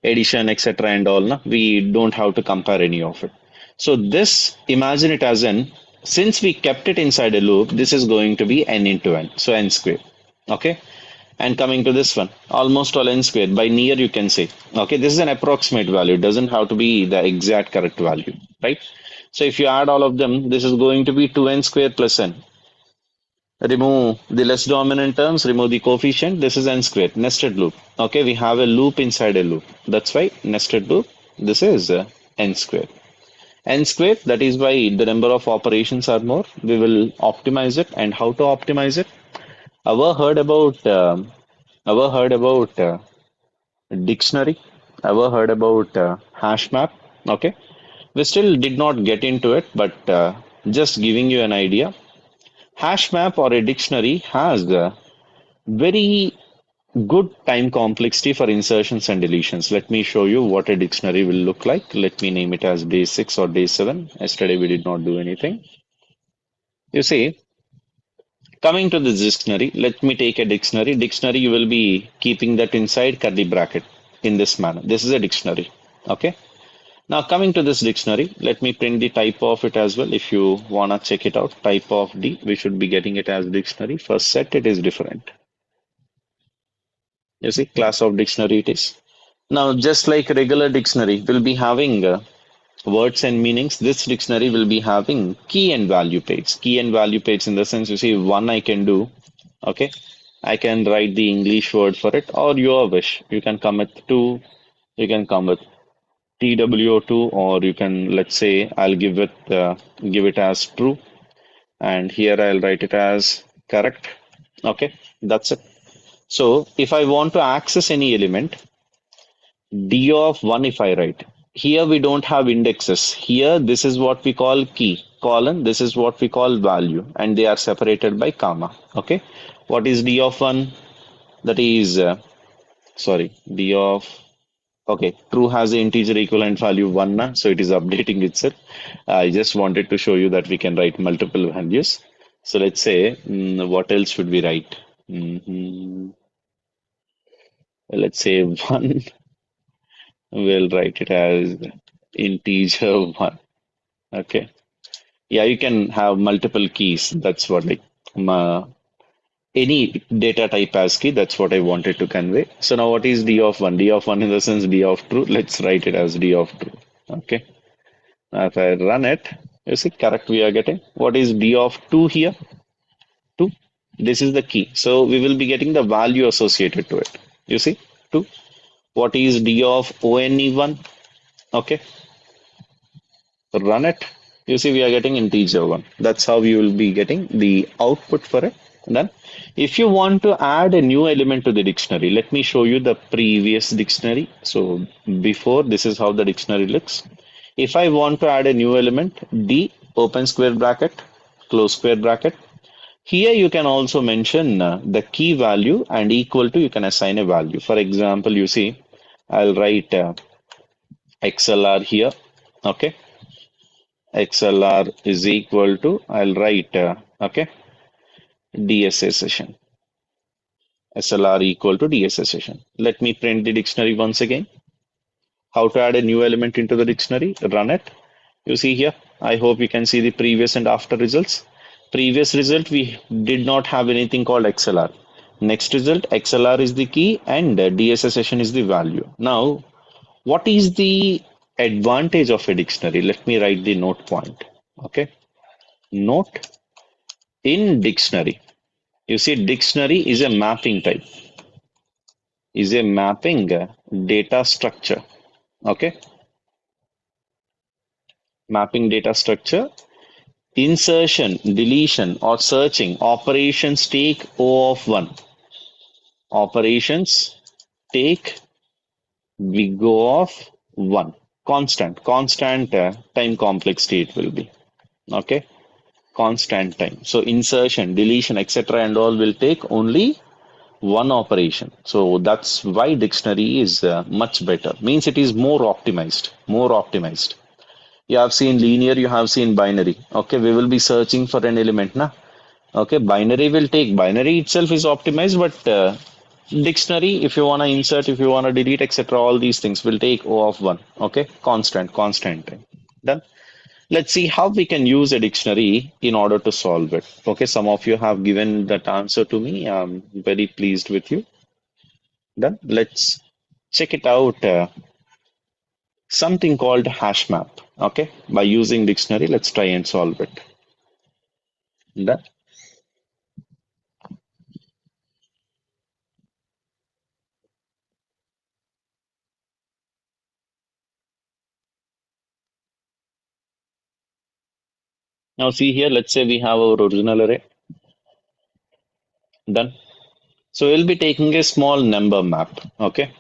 addition, etc. and all. Na? We don't have to compare any of it. So this, imagine it as n. Since we kept it inside a loop, this is going to be n into n. So n squared. Okay. And coming to this one, almost all n squared. By near, you can say. Okay, this is an approximate value. It doesn't have to be the exact correct value, right? So if you add all of them, this is going to be 2n squared plus n. Remove the less dominant terms, remove the coefficient. This is n squared, nested loop. Okay, we have a loop inside a loop. That's why nested loop. This is n squared. N squared, that is why the number of operations are more. We will optimize it. And how to optimize it? Ever heard about dictionary? Ever heard about hash map? Okay, we still did not get into it, but just giving you an idea. Hash map or a dictionary has a very good time complexity for insertions and deletions. Let me show you what a dictionary will look like. Let me name it as day 6 or day 7. Yesterday we did not do anything. You see, coming to this dictionary, let me take a dictionary. Dictionary, you will be keeping that inside curly bracket in this manner. This is a dictionary. Okay. Now coming to this dictionary, let me print the type of it as well. If you wanna check it out, type of D, we should be getting it as dictionary. For set, it is different. You see, class of dictionary it is. Now, just like regular dictionary, will be having words and meanings. This dictionary will be having key and value pairs. Key and value pairs in the sense, you see, one I can do. Okay, I can write the English word for it, or your wish. You can come with two. You can come with TWO2, or you can, let's say, I'll give it as true, and here I'll write it as correct. Okay, that's it. So if I want to access any element, D of 1 if I write. Here we don't have indexes. Here this is what we call key, colon, this is what we call value, and they are separated by comma. Okay, what is D of 1? That is, sorry, D of, okay, true has the integer equivalent value 1, na? So it is updating itself. I just wanted to show you that we can write multiple values. So let's say, what else should we write? Let's say 1. We'll write it as integer 1. Okay. Yeah, you can have multiple keys. That's what like any data type as key. That's what I wanted to convey. So now what is D of 1? D of 1 in the sense D of true. Let's write it as D of true. Okay. Now if I run it, you see correct we are getting. What is D of 2 here? 2. This is the key. So we will be getting the value associated to it. You see? 2. What is D of ONE1? Okay. Run it. You see, we are getting integer 1. That's how we will be getting the output for it. Then, if you want to add a new element to the dictionary, let me show you the previous dictionary. So before, this is how the dictionary looks. If I want to add a new element, D open square bracket, close square bracket. Here you can also mention the key value and equal to, you can assign a value. For example, you see, I'll write XLR here. Okay. XLR is equal to, I'll write, okay, DSA session. SLR equal to DSA session. Let me print the dictionary once again. How to add a new element into the dictionary? Run it. You see here, I hope you can see the previous and after results. Previous result, we did not have anything called XLR. Next result, XLR is the key and DSA session is the value. Now, what is the advantage of a dictionary? Let me write the note point. Okay. Note in dictionary. You see, dictionary is a mapping type, is a mapping data structure. Okay. Mapping data structure. Insertion, deletion, or searching operations take O of 1. Operations take big O of 1. Constant time complexity it will be. Okay. Constant time. So insertion, deletion, etc. and all will take only one operation. So that's why dictionary is much better. Means it is more optimized. More optimized. You have seen linear, you have seen binary. Okay, we will be searching for an element, na? Okay, binary itself is optimized, but dictionary, if you want to insert, if you want to delete, etc., all these things will take O of 1. Okay, constant time. Done. Let's see how we can use a dictionary in order to solve it. Okay, some of you have given that answer to me. I'm very pleased with you. Done. Let's check it out. Something called hash map. Okay, by using dictionary, let's try and solve it. Done. Now see here, let's say we have our original array. Done. So we'll be taking a small number map. Okay.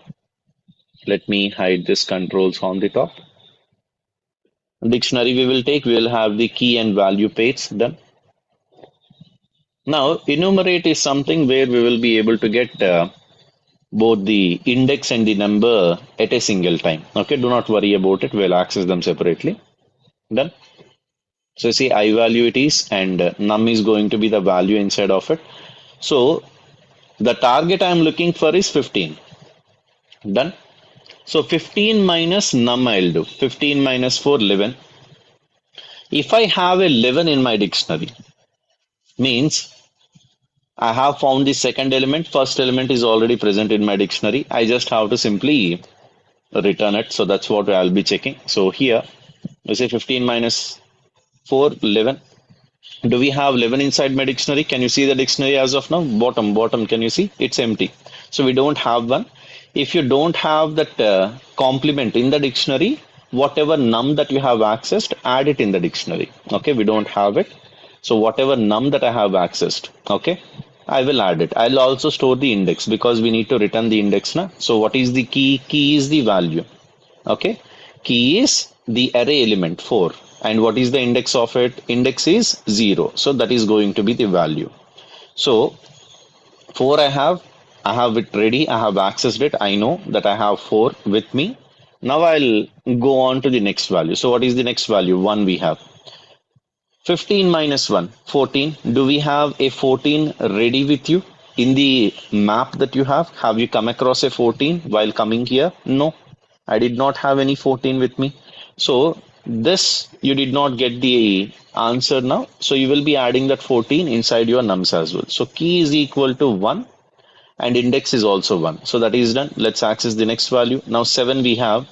Let me hide this controls on the top. Dictionary we will take, we will have the key and value pairs. Done. Now enumerate is something where we will be able to get both the index and the number at a single time. Okay, do not worry about it. We'll access them separately. Done. So see, I value it is, and num is going to be the value inside of it. So the target I'm looking for is 15. Done. So 15 minus num I'll do. 15 minus 4, 11. If I have a 11 in my dictionary, means I have found the second element. First element is already present in my dictionary. I just have to simply return it. So that's what I'll be checking. So here, we say 15 minus 4, 11. Do we have 11 inside my dictionary? Can you see the dictionary as of now? Bottom, can you see? It's empty. So we don't have one. If you don't have that complement in the dictionary, whatever num that you have accessed, add it in the dictionary. Okay, we don't have it. So whatever num that I have accessed, okay, I will add it. I'll also store the index because we need to return the index now. So what is the key? Key is the value. Okay, key is the array element 4. And what is the index of it? Index is 0. So that is going to be the value. So 4 I have it ready. I have accessed it. I know that I have 4 with me. Now I'll go on to the next value. So what is the next value? 1 we have. 15 minus 1, 14. Do we have a 14 ready with you in the map that you have? Have you come across a 14 while coming here? No, I did not have any 14 with me. So this you did not get the answer now. So you will be adding that 14 inside your nums as well. So key is equal to 1 and index is also 1. So that is done. Let's access the next value. Now 7 we have.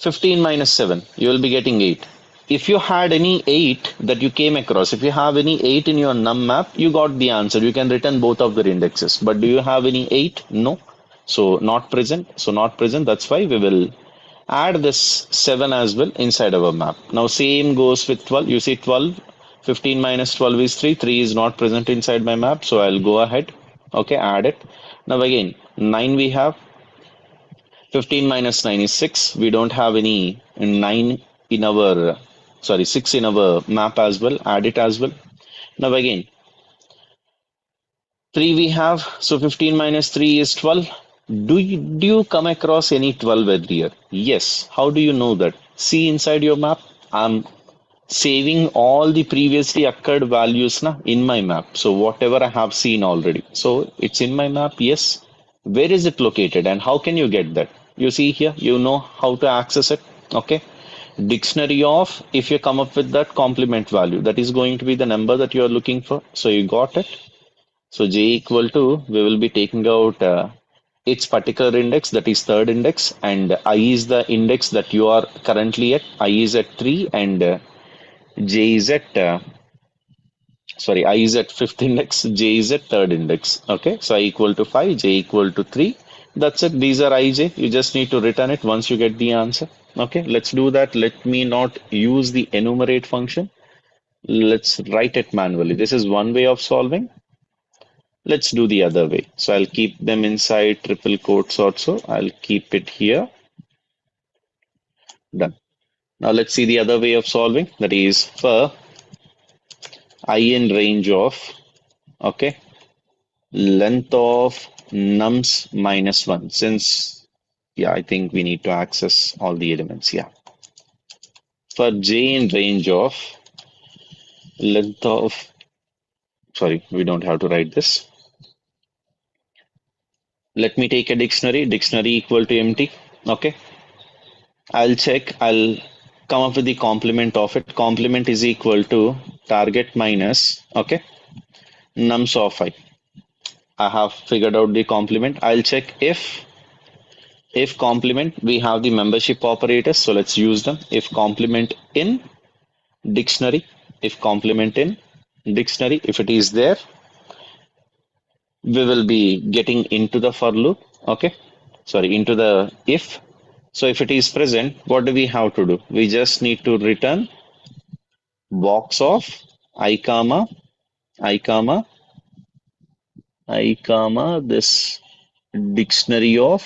15 minus 7, you will be getting 8. If you had any 8 that you came across, if you have any 8 in your num map, you got the answer. You can return both of their indexes. But do you have any 8? No. So not present. So not present. That's why we will add this 7 as well inside our map. Now same goes with 12. You see 12. 15 minus 12 is 3. 3 is not present inside my map, so I'll go ahead. Okay, add it. Now again, 9 we have. 15 minus 9 is 6. We don't have any 9 in our, sorry, 6 in our map as well. Add it as well. Now again, 3 we have. So 15 minus 3 is 12. Do you come across any 12 earlier? Yes. How do you know that? See inside your map. I'm saving all the previously occurred values in my map. So whatever I have seen already. So it's in my map, yes. Where is it located and how can you get that? You see here, you know how to access it. Okay. Dictionary of, if you come up with that complement value, that is going to be the number that you are looking for. So you got it. So j equal to, we will be taking out its particular index, that is third index, and I is the index that you are currently at. I is at 3 and j is at sorry, I is at fifth index, j is at third index. Okay, so I equal to 5, j equal to 3. That's it. These are ij. You just need to return it once you get the answer. Okay, let's do that. Let me not use the enumerate function. Let's write it manually. This is one way of solving. Let's do the other way. So I'll keep them inside triple quotes also. I'll keep it here. Done. Now let's see the other way of solving. That is for I in range of, okay, length of nums minus 1. Since, yeah, I think we need to access all the elements. Yeah. For j in range of length of, sorry, we don't have to write this. Let me take a dictionary. Dictionary equal to empty. Okay. I'll check. I'll come up with the complement of it. Complement is equal to target minus, okay, nums of I. I have figured out the complement. I'll check if complement, we have the membership operators, so let's use them. If complement in dictionary, if complement in dictionary, if it is there, we will be getting into the for loop, okay? Sorry, into the if. So if it is present, what do we have to do? We just need to return box of I comma, I comma, I comma, this dictionary of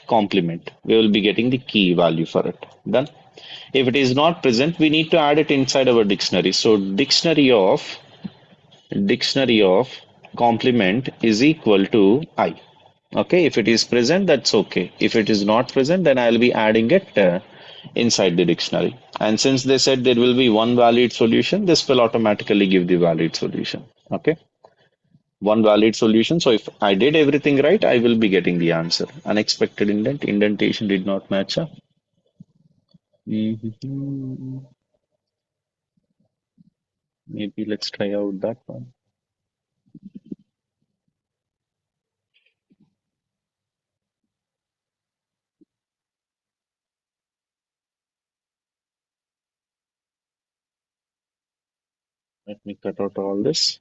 complement. We will be getting the key value for it. Done. If it is not present, we need to add it inside our dictionary. So dictionary of complement is equal to I. Okay, if it is present, that's okay. If it is not present, then I'll be adding it inside the dictionary. And since they said there will be one valid solution, this will automatically give the valid solution. Okay, one valid solution. So if I did everything right, I will be getting the answer. Unexpected indentation did not match up. Mhm. Maybe let's try out that one. Let me cut out all this.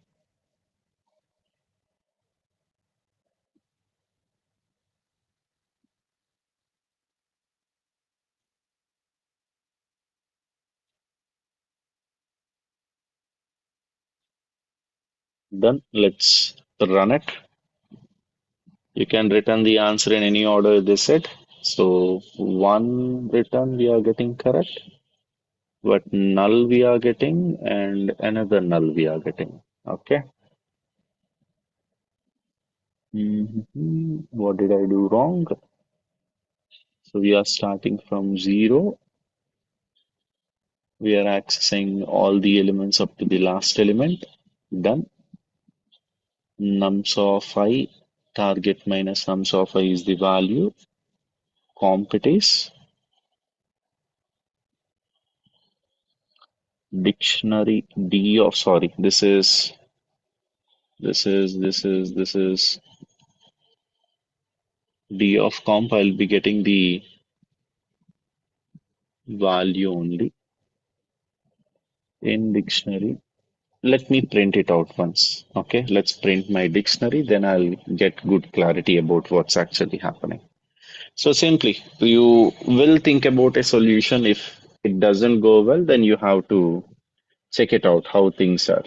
Done. Let's run it. You can return the answer in any order they said. So one return we are getting correct, but null we are getting and another null we are getting. Okay. What did I do wrong? So we are starting from 0. We are accessing all the elements up to the last element. Done. Nums of I, target minus nums of I is the value. Comp it is. Dictionary D of, sorry, this is D of comp. I'll be getting the value only in dictionary. Let me print it out once. Okay, let's print my dictionary, then I'll get good clarity about what's actually happening. So simply, you will think about a solution if it doesn't go well, then you have to check it out how things are.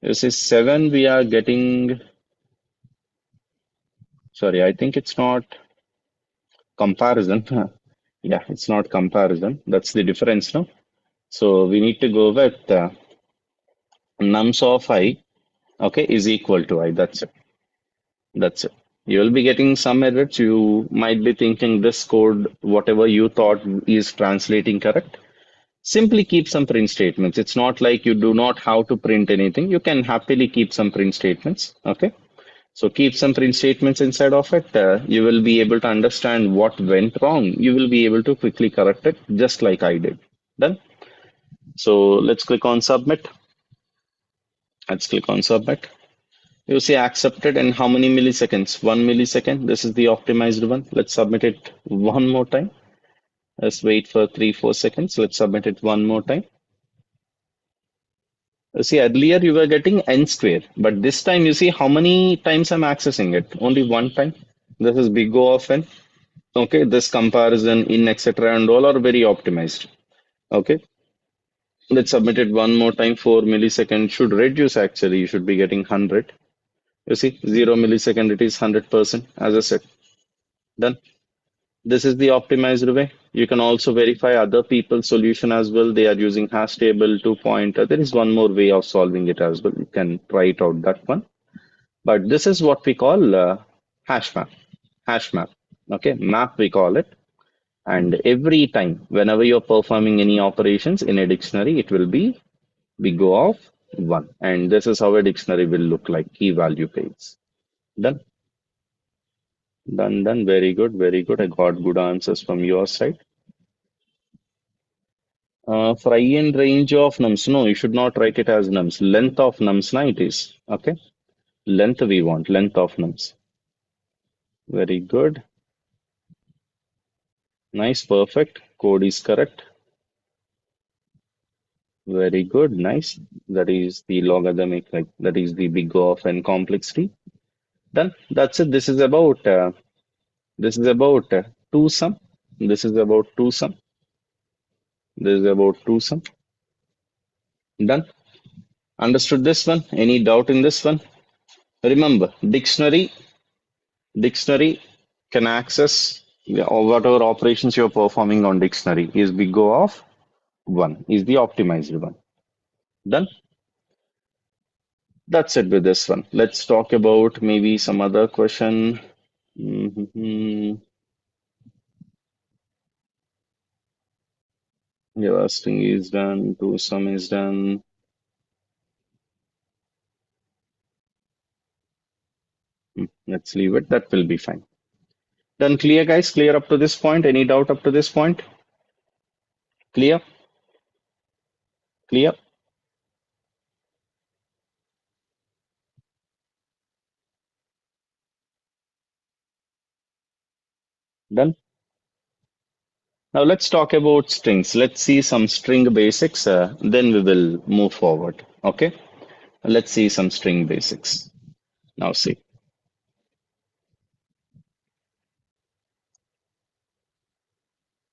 This is 7, we are getting, sorry, I think it's not comparison. Yeah, it's not comparison. That's the difference, no? So we need to go with nums of I, okay, is equal to I. That's it. That's it. You will be getting some errors. You might be thinking this code, whatever you thought is translating correct. Simply keep some print statements. It's not like you do not have to print anything. You can happily keep some print statements. Okay. So keep some print statements inside of it. You will be able to understand what went wrong. You will be able to quickly correct it just like I did. Done. So let's click on submit. Let's click on submit. You see accepted in how many milliseconds? 1 millisecond. This is the optimized one. Let's submit it one more time. Let's wait for 3-4 seconds. Let's submit it one more time. You see, earlier you were getting n square, but this time you see how many times I'm accessing it? Only one time. This is big O of n. Okay, this comparison in etc. and all are very optimized. Okay, let's submit it one more time. 4 milliseconds should reduce actually. You should be getting 100. You see, 0 millisecond, it is 100%, as I said. Done. This is the optimized way. You can also verify other people's solution as well. They are using hash table, 2 pointer. There is one more way of solving it as well. You can try it out, that one. But this is what we call hash map. Hash map. Okay, map we call it. And every time, whenever you're performing any operations in a dictionary, it will be big O of 1. And this is how a dictionary will look like, key value pairs. Done. Done, done. Very good, very good. I got good answers from your side. Fry and range of nums. No, you should not write it as nums. Length of nums, na it is. Okay. Length we want, length of nums. Very good. Nice, perfect. Code is correct. Very good, nice. That is the logarithmic, like that is the big O of n complexity. Done. That's it. This is about two sum. This is about two sum. This is about two sum. Done. Understood this one? Any doubt in this one? Remember, dictionary can access or whatever operations you're performing on dictionary is big O of 1, is the optimized one. Done. That's it with this one. Let's talk about maybe some other question. Mhm. Your string is done, to sum is done. Let's leave it. That will be fine. Done. Clear, guys? Clear up to this point? Any doubt up to this point? Clear? Clear? Done. Now let's talk about strings. Let's see some string basics. Then we will move forward. Okay. Let's see some string basics. Now see.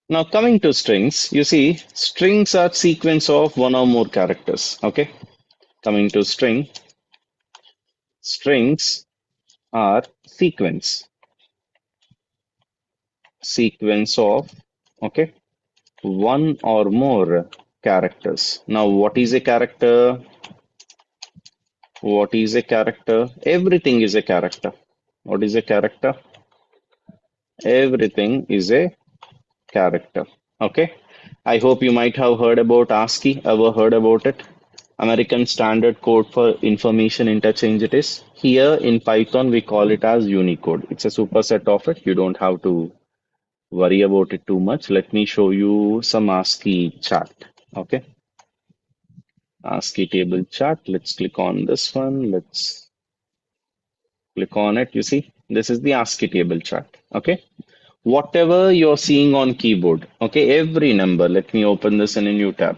Now coming to strings, you see strings are sequence of one or more characters. Okay. Coming to strings are sequence of, okay, one or more characters. Now what is a character? What is a character? Everything is a character. What is a character? Everything is a character. Okay. I hope you might have heard about ASCII. Ever heard about it? American Standard Code for Information Interchange it is. Here in Python, we call it as Unicode. It's a superset of it. You don't have to worry about it too much. Let me show you some ASCII chart. Okay. ASCII table chart. Let's click on this one. Let's click on it. You see, this is the ASCII table chart. Okay. Whatever you're seeing on keyboard, okay, every number. Let me open this in a new tab.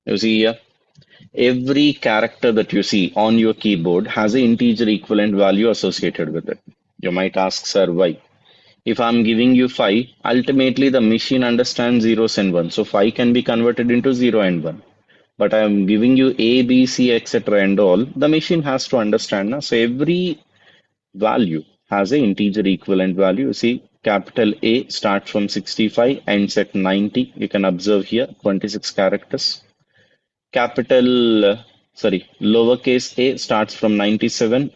You see here, every character that you see on your keyboard has an integer equivalent value associated with it. You might ask, sir, why? If I'm giving you 5, ultimately the machine understands zeros and ones. So 5 can be converted into 0 and 1. But I'm giving you A, B, C, etc. and all. The machine has to understand. Na? So every value has an integer equivalent value. You see, capital A starts from 65, ends at 90. You can observe here 26 characters. Capital, lowercase a starts from 97,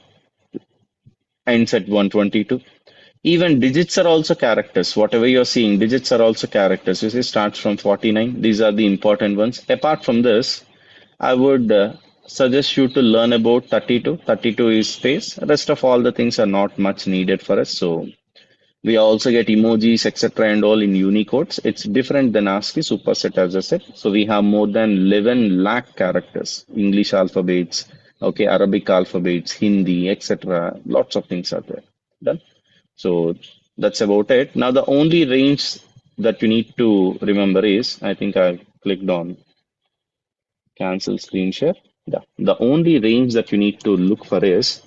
ends at 122. Even digits are also characters. Whatever you're seeing, digits are also characters. You see, starts from 49. These are the important ones. Apart from this, I would suggest you to learn about 32. 32 is space. Rest of all the things are not much needed for us. So we also get emojis, etc. and all in Unicodes. It's different than ASCII superset, as I said. So we have more than 11 lakh characters, English alphabets, okay, Arabic alphabets, Hindi, etc. Lots of things are there. Done. So that's about it. Now the only range that you need to remember is, I think I clicked on cancel screen share. Yeah. The only range that you need to look for is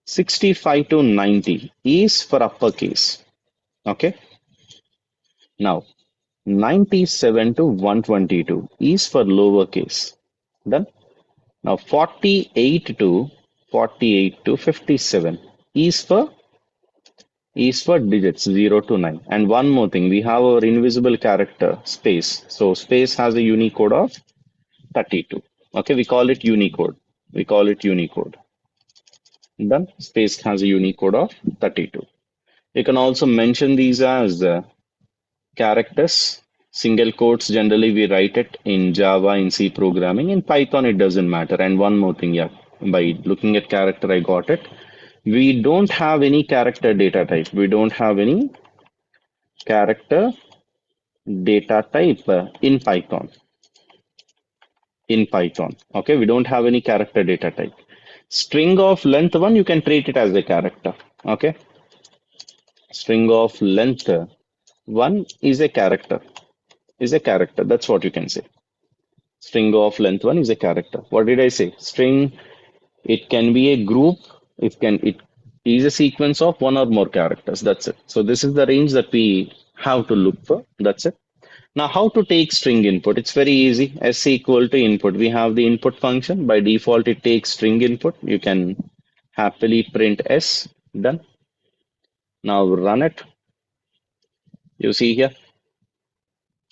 65 to 90 is for uppercase. Okay. Now 97 to 122 is for lowercase. Done. Now 48 to 57 is for digits 0 to 9. And one more thing, we have our invisible character space. So space has a Unicode of 32. Okay, we call it Unicode. We call it Unicode. Done. Space has a Unicode of 32. You can also mention these as characters, single quotes. Generally, we write it in Java, in C programming. In Python, it doesn't matter. And one more thing, yeah, by looking at character, I got it. We don't have any character data type. We don't have any character data type in Python. In Python, okay, we don't have any character data type. String of length one, you can treat it as a character. Okay, string of length one is a character. Is a character. That's what you can say. String of length one is a character. What did I say? String, it can be a group. It is a sequence of one or more characters. That's it. So this is the range that we have to look for. That's it. Now, how to take string input? It's very easy. S equal to input. We have the input function. By default, it takes string input. You can happily print S. Done. Now run it. You see here,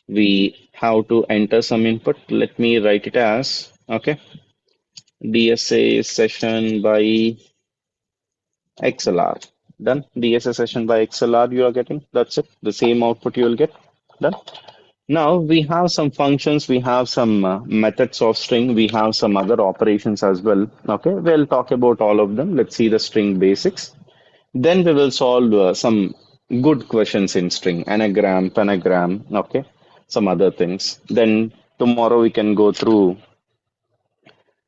we have to enter some input. Let me write it as, okay, DSA session by XLR. Done. DSA session by XLR you are getting. That's it. The same output you will get. Done. Now we have some functions, we have some methods of string, we have some other operations as well. Okay, we'll talk about all of them. Let's see the string basics. Then we will solve some good questions in string, anagram, pentagram, okay, some other things. Then tomorrow we can go through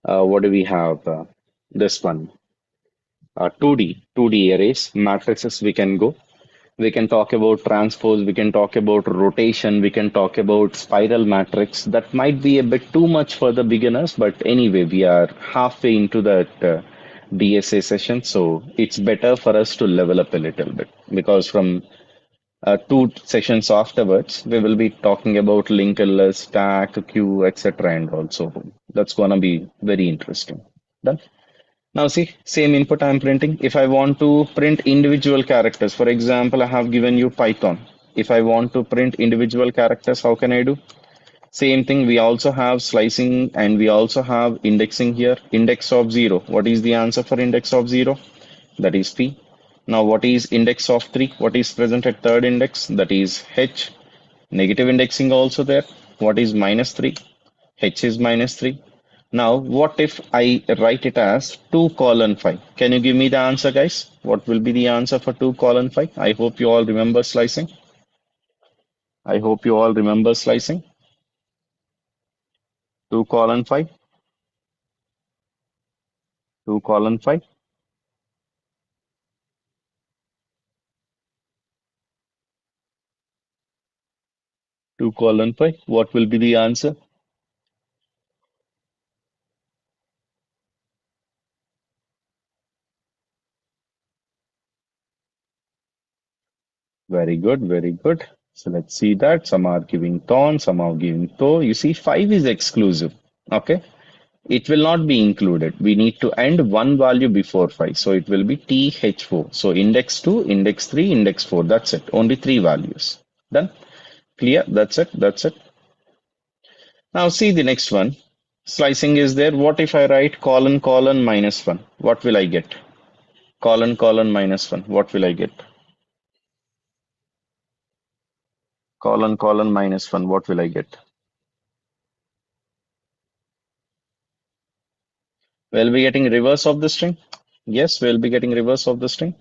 what do we have? This one, 2D arrays, matrices we can go. We can talk about transpose, we can talk about rotation, we can talk about spiral matrix. That might be a bit too much for the beginners, but anyway, we are halfway into that DSA session, so it's better for us to level up a little bit because from two sessions afterwards, we will be talking about linked list, stack, queue, etc. and also that's gonna be very interesting. Done. Now see, same input I'm printing. If I want to print individual characters, for example, I have given you Python. If I want to print individual characters, how can I do? Same thing, we also have slicing and we also have indexing here. Index of 0. What is the answer for index of 0? That is P. Now what is index of 3? What is present at third index? That is H. Negative indexing also there. What is minus 3? H is minus 3. Now, what if I write it as 2 colon 5? Can you give me the answer, guys? What will be the answer for 2 colon 5? I hope you all remember slicing. I hope you all remember slicing. 2 colon 5. 2 colon 5. 2 colon 5. What will be the answer? Very good, very good. So let's see that. Some are giving ton, some are giving to. You see, 5 is exclusive. Okay. It will not be included. We need to end one value before 5. So it will be TH4. So index 2, index 3, index 4. That's it. Only three values. Done? Clear? That's it. That's it. Now see the next one. Slicing is there. What if I write colon colon minus 1? What will I get? Colon colon minus 1. What will I get? Colon colon minus 1. What will I get? We'll be getting reverse of the string. Yes, we'll be getting reverse of the string.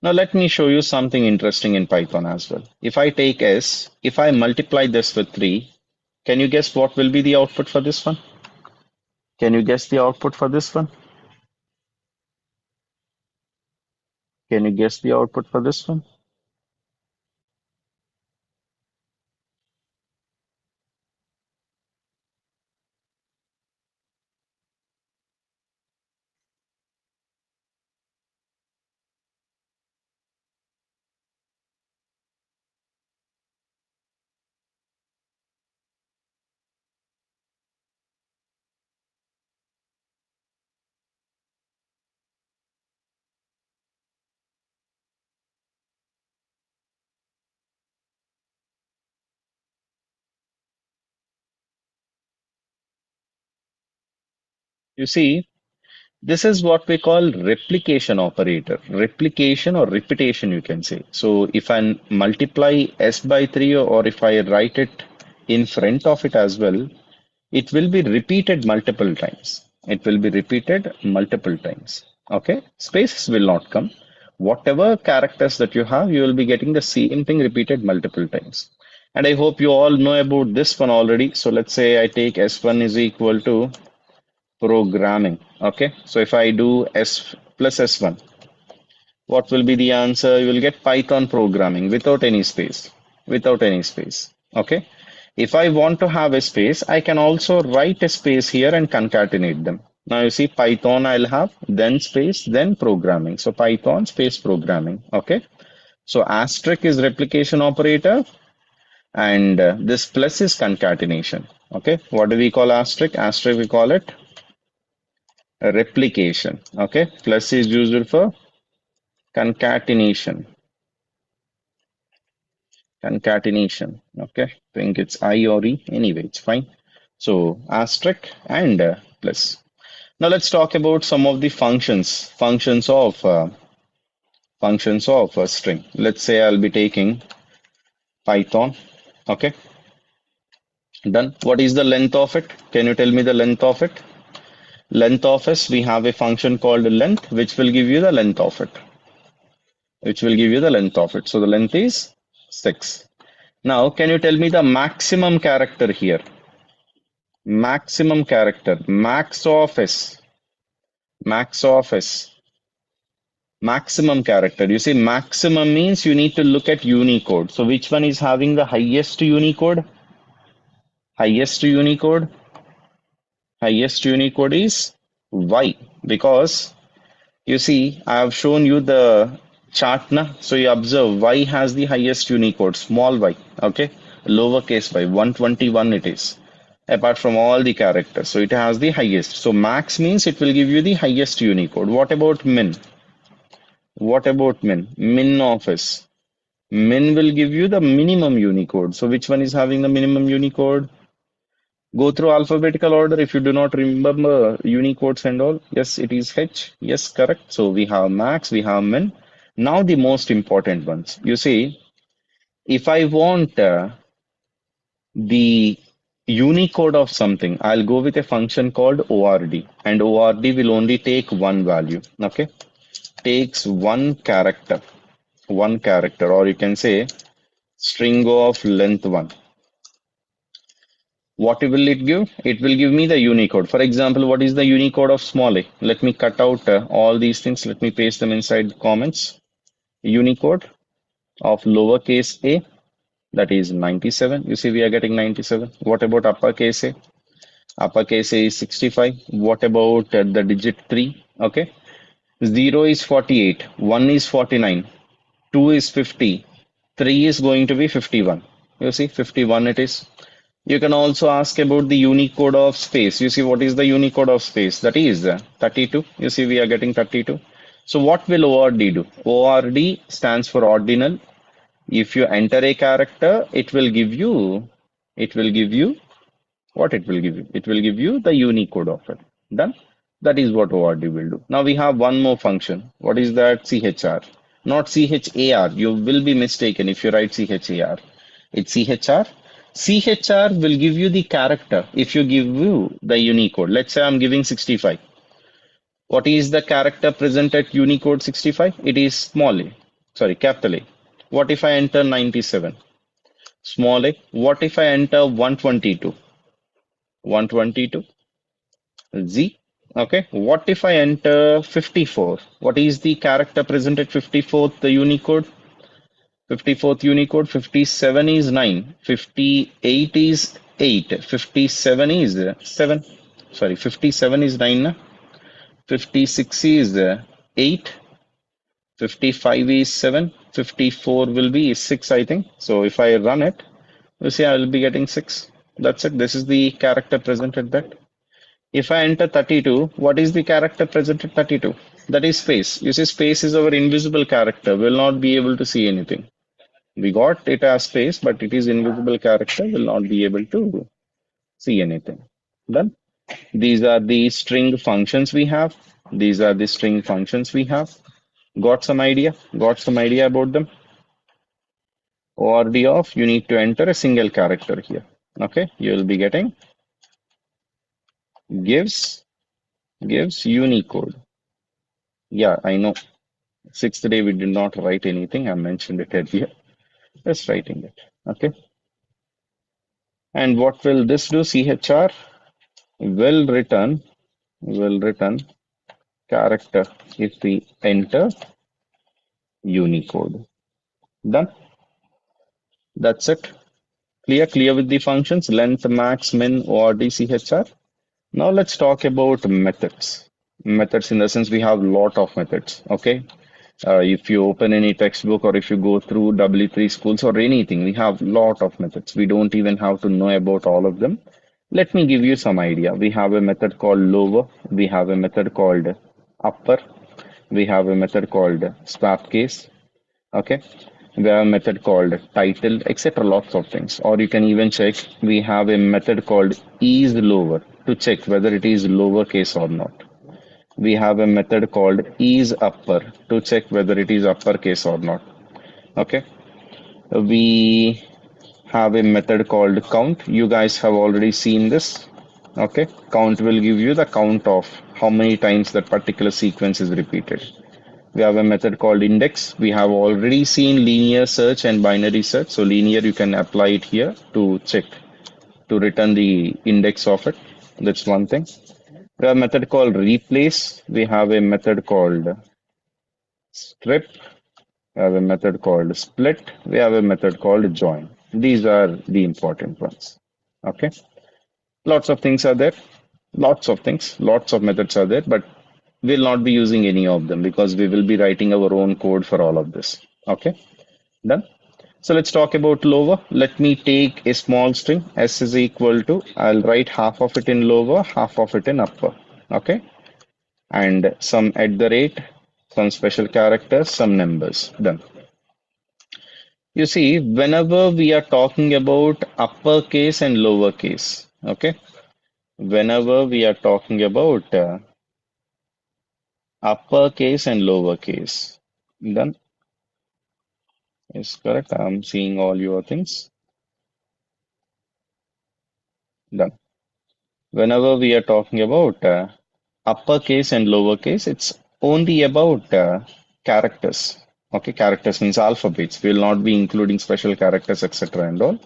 Now let me show you something interesting in Python as well. If I take s, if I multiply this with 3, can you guess what will be the output for this one? Can you guess the output for this one? Can you guess the output for this one? You see, this is what we call replication operator. Replication or repetition, you can say. So if I multiply s by 3 or if I write it in front of it as well, it will be repeated multiple times. It will be repeated multiple times. Okay, spaces will not come. Whatever characters that you have, you will be getting the same thing repeated multiple times. And I hope you all know about this one already. So let's say I take S1 is equal to programming. Okay, so if I do S plus S1, what will be the answer? You will get Python programming without any space. Without any space. Okay. If I want to have a space, I can also write a space here and concatenate them. Now you see Python I'll have, then space, then programming. So Python space programming. Okay. So asterisk is replication operator and this plus is concatenation. Okay. What do we call asterisk? Asterisk we call it replication. Okay. Plus is used for concatenation. Concatenation. Okay, I think it's I or E. Anyway, it's fine. So asterisk and plus. Now let's talk about some of the functions of a string. Let's say I'll be taking Python. Okay, done. What is the length of it? Can you tell me the length of it? Length of s. We have a function called length, which will give you the length of it. Which will give you the length of it. So the length is 6. Now, can you tell me the maximum character here? Maximum character, max of s, max of s, maximum character. You see, maximum means you need to look at Unicode. So which one is having the highest Unicode? Highest Unicode? Highest Unicode is Y because you see, I have shown you the chart na. So you observe Y has the highest Unicode, small y, okay? Lowercase y, 121 it is, apart from all the characters. So it has the highest. So max means it will give you the highest Unicode. What about min? What about min? Min of s. Min will give you the minimum Unicode. So which one is having the minimum Unicode? Go through alphabetical order if you do not remember Unicodes and all. Yes, it is H. Yes, correct. So we have max, we have min. Now the most important ones. You see, if I want the Unicode of something, I'll go with a function called ORD, and ORD will only take one value. Okay, takes one character, or you can say string of length 1. What will it give? It will give me the Unicode. For example, what is the Unicode of small a? Let me cut out all these things. Let me paste them inside the comments. Unicode of lowercase a, that is 97. You see, we are getting 97. What about uppercase a? Uppercase a is 65. What about the digit 3? Okay. 0 is 48. 1 is 49. 2 is 50. 3 is going to be 51. You see, 51 it is. You can also ask about the Unicode of space. You see, what is the Unicode of space? That is 32. You see, we are getting 32. So what will ORD do? ORD stands for ordinal. If you enter a character, it will give you what it will give you. It will give you the Unicode of it. Done. That is what ORD will do. Now we have one more function. What is that? CHR. Not CHAR. You will be mistaken if you write CHAR. It's CHR. CHR will give you the character if you give you the Unicode. Let's say I'm giving 65. What is the character present at Unicode 65? It is small a. Sorry, capital A. What if I enter 97? Small a. What if I enter 122? 122. Z. Okay. What if I enter 54? What is the character present at 54th the Unicode? 54th Unicode. 57 is 9. 58 is 8. 57 is 7. Sorry, 57 is 9. 56 is 8. 55 is 7. 54 will be 6, I think. So if I run it, you see I will be getting 6. That's it. This is the character present at that. If I enter 32, what is the character present at 32? That is space. You see, space is our invisible character. We'll not be able to see anything. We got it as space, but it is invisible character. Will not be able to see anything. Done. These are the string functions we have. These are the string functions we have. Got some idea? Got some idea about them? ORD of, you need to enter a single character here. Okay, you will be getting gives Unicode. Yeah, I know. Sixth day we did not write anything. I mentioned it earlier. Just writing it. Okay. And what will this do? CHR will return character if we enter Unicode. Done. That's it. Clear with the functions length, max, min, ORD, CHR. Now let's talk about methods. Methods in the sense we have lot of methods. Okay. If you open any textbook or if you go through W3 schools or anything, we have lot of methods. We don't even have to know about all of them. Let me give you some idea. We have a method called lower. We have a method called upper. We have a method called swap case. Okay. We have a method called title, etc. Lots of things. Or you can even check. We have a method called is lower to check whether it is lowercase or not. We have a method called is upper to check whether it is uppercase or not. Okay. We have a method called count. You guys have already seen this. Okay. Count will give you the count of how many times that particular sequence is repeated. We have a method called index. We have already seen linear search and binary search. So linear, you can apply it here to check, to return the index of it. That's one thing. We have a method called replace. We have a method called strip. We have a method called split. We have a method called join. These are the important ones. Okay. Lots of things are there. Lots of things. Lots of methods are there, but we'll not be using any of them because we will be writing our own code for all of this. Okay. Done. So let's talk about lower. Let me take a small string. S is equal to, I'll write half of it in lower, half of it in upper. Okay. And some at the rate, some special characters, some numbers. Done. You see, whenever we are talking about uppercase and lowercase, okay. Whenever we are talking about uppercase and lowercase, done. Is correct. I'm seeing all your things. Done. Whenever we are talking about uppercase and lowercase, it's only about characters. Okay, characters means alphabets. We'll not be including special characters, etc. and all.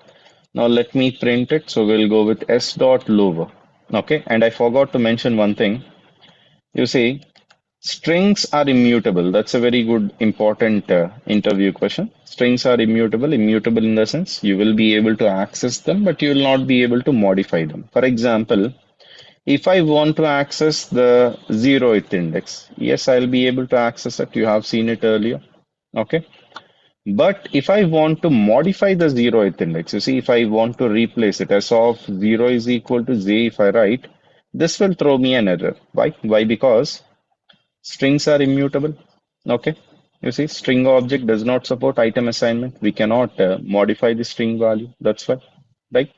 Now let me print it. So we'll go with s dot lower. Okay, and I forgot to mention one thing. You see, strings are immutable. That's a very good, important interview question. Strings are immutable. Immutable in the sense you will be able to access them, but you will not be able to modify them. For example, if I want to access the 0th index, yes, I'll be able to access it. You have seen it earlier. Okay. But if I want to modify the zeroth index, you see, if I want to replace it, s of 0 is equal to z, if I write, this will throw me an error. Why? Why? Because strings are immutable. Okay. You see, string object does not support item assignment. We cannot modify the string value. That's why, right?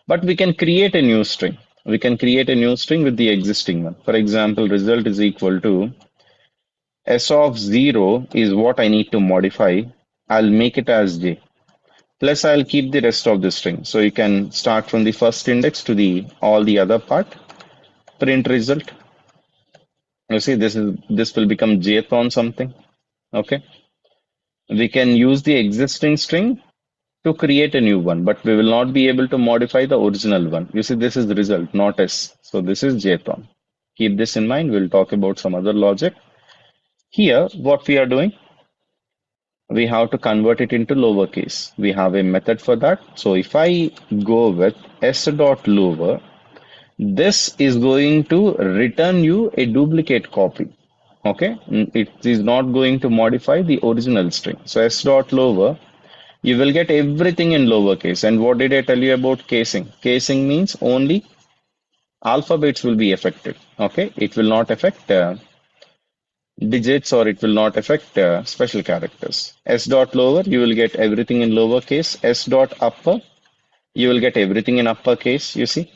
But we can create a new string. We can create a new string with the existing one. For example, result is equal to s of 0 is what I need to modify. I'll make it as j. Plus, I'll keep the rest of the string. So you can start from the first index to the all the other part. Print result. You see, this will become jth on something. Okay. We can use the existing string to create a new one, but we will not be able to modify the original one. You see, this is the result, not s. So this is jthon. Keep this in mind. We'll talk about some other logic. Here, what we are doing, we have to convert it into lowercase. We have a method for that. So if I go with s dot lower, this is going to return you a duplicate copy. Okay, it is not going to modify the original string. So s dot lower, you will get everything in lowercase. And what did I tell you about casing? Casing means only alphabets will be affected. Okay, it will not affect digits or it will not affect special characters. S dot lower, you will get everything in lowercase. S dot upper, you will get everything in uppercase. You see,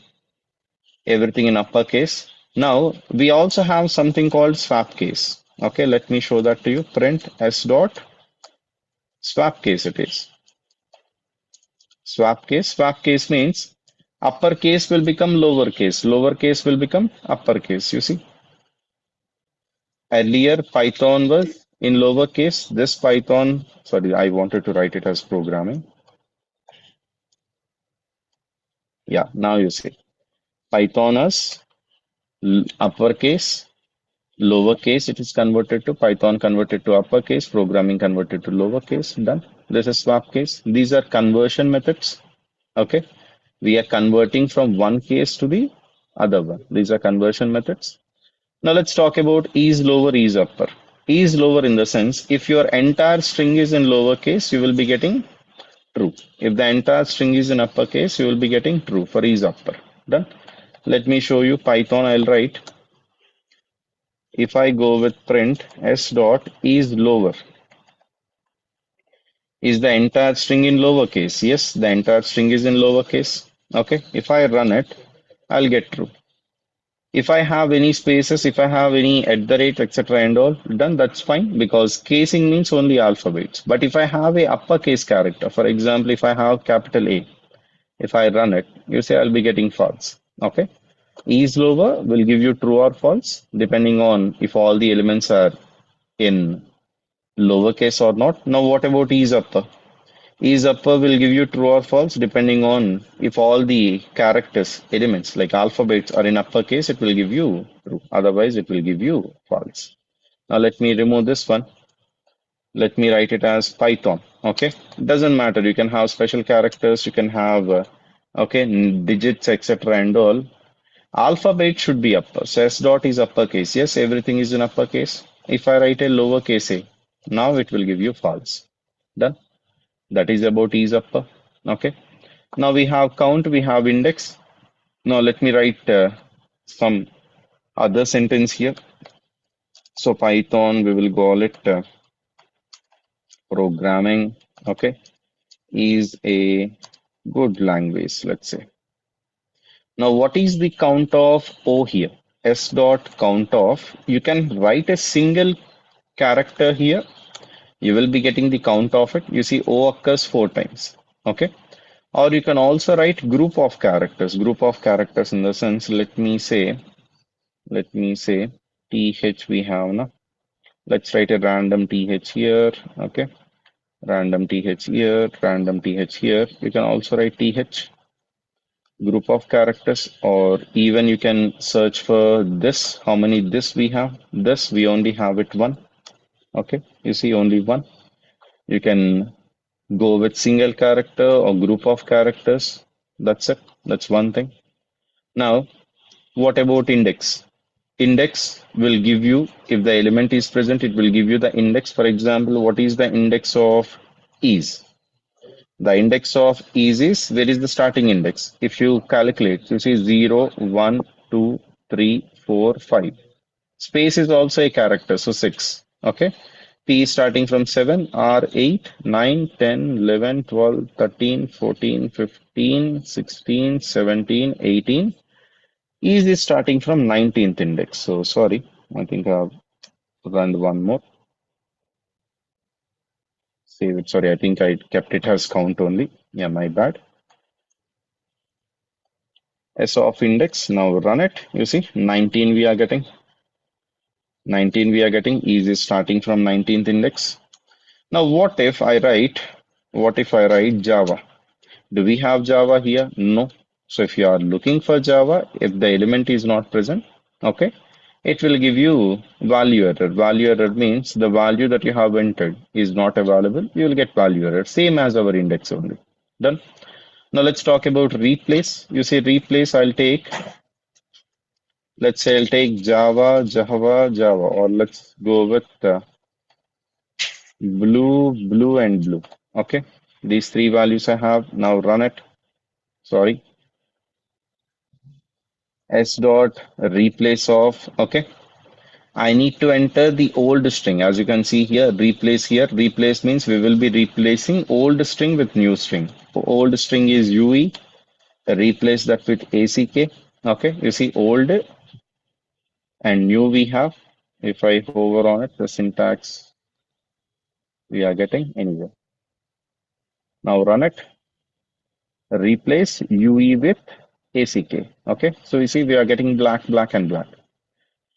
everything in uppercase. Now, we also have something called swap case. Okay, let me show that to you. Print s dot swap case it is. Swap case. Swap case means uppercase will become lowercase. Lowercase will become uppercase. You see, earlier Python was in lowercase. This Python, sorry, I wanted to write it as programming. Yeah, now you see. Python is uppercase, lowercase. It is converted to Python converted to uppercase, programming converted to lowercase. Done. This is swap case. These are conversion methods. Okay. We are converting from one case to the other one. These are conversion methods. Now let's talk about is lower, is upper. Is lower in the sense if your entire string is in lowercase, you will be getting true. If the entire string is in uppercase, you will be getting true for is upper. Done. Let me show you Python. I'll write if I go with print s dot is lower. Is the entire string in lowercase? Yes, the entire string is in lowercase. Okay. If I run it, I'll get true. If I have any spaces, if I have any at the rate, etc. and all, done, that's fine because casing means only alphabets. But if I have a uppercase character, for example, if I have capital A, if I run it, you say I'll be getting false. Okay. Is lower will give you true or false depending on if all the elements are in lowercase or not. Now, what about is upper? Is upper will give you true or false depending on if all the characters, elements like alphabets are in uppercase, it will give you true. Otherwise, it will give you false. Now, let me remove this one. Let me write it as Python. Okay. It doesn't matter. You can have special characters, you can have, okay, digits, etc. and all. Alphabet should be upper. So S dot is uppercase. Yes, everything is in uppercase. If I write a lowercase a, now it will give you false. Done. That is about is upper. Okay. Now we have count, we have index. Now let me write some other sentence here. So Python, we will call it programming. Okay. Is a good language, let's say. Now what is the count of O here? S dot count of. You can write a single character here. You will be getting the count of it. You see O occurs 4 times. Okay. Or you can also write group of characters. Group of characters in the sense, let me say th we have now. Let's write a random th here. Okay. Random th here, random th here. You can also write th group of characters, or even you can search for this. How many this we have? This we only have it one. Okay. You see only one. You can go with single character or group of characters. That's it. That's one thing. Now, what about index? Index will give you, if the element is present, it will give you the index. For example, what is the index of is. The index of is where is the starting index? If you calculate, you see 0, 1, 2, 3, 4, 5. Space is also a character, so 6. Okay. P is starting from 7, R 8, 9, 10, 11, 12, 13, 14, 15, 16, 17, 18. Is starting from 19th index. So sorry, I think I've run one more. Save it. Sorry, I think I kept it as count only. Yeah, my bad. S of index. Now run it. You see, 19 we are getting. 19 we are getting. Is starting from 19th index. Now what if I write Java? Do we have Java here? No. So if you are looking for Java, if the element is not present, okay, it will give you value error. Value error means the value that you have entered is not available. You will get value error. Same as our index only. Done. Now let's talk about replace. You say replace, let's say I'll take Java, Java, Java, or let's go with blue, blue, and blue. Okay. These three values I have. Now run it. Sorry. S dot replace of, okay. I need to enter the old string. As you can see here, replace here. Replace means we will be replacing old string with new string. Old string is UE. Replace that with ACK. Okay, you see old and new we have. If I hover on it, the syntax we are getting anyway. Now run it. Replace UE with ACK. Okay, so you see we are getting black, black, and black.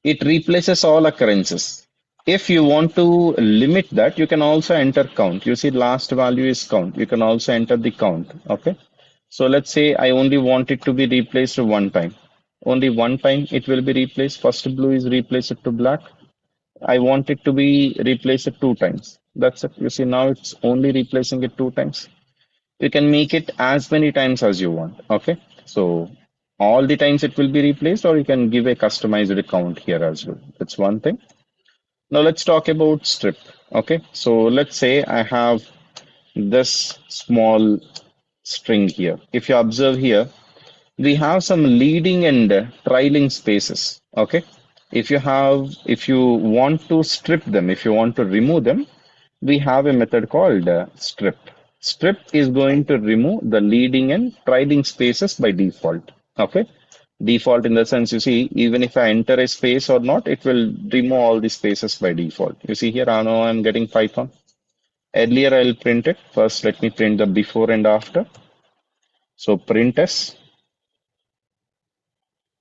It replaces all occurrences. If you want to limit that, you can also enter count. You see last value is count. You can also enter the count. Okay. So let's say I only want it to be replaced one time. Only one time it will be replaced. First blue is replaced to black. I want it to be replaced two times. That's it. You see now it's only replacing it two times. You can make it as many times as you want. Okay. So all the times it will be replaced, or you can give a customized count here as well. That's one thing. Now let's talk about strip. Okay, so let's say I have this small string here. If you observe here, we have some leading and trailing spaces. Okay, if you want to strip them, if you want to remove them, we have a method called strip. Strip is going to remove the leading and trailing spaces by default. Okay. Default in the sense, you see, even if I enter a space or not, it will remove all the spaces by default. You see here, I know I'm getting Python. Earlier, I'll print it. First, let me print the before and after. So print s,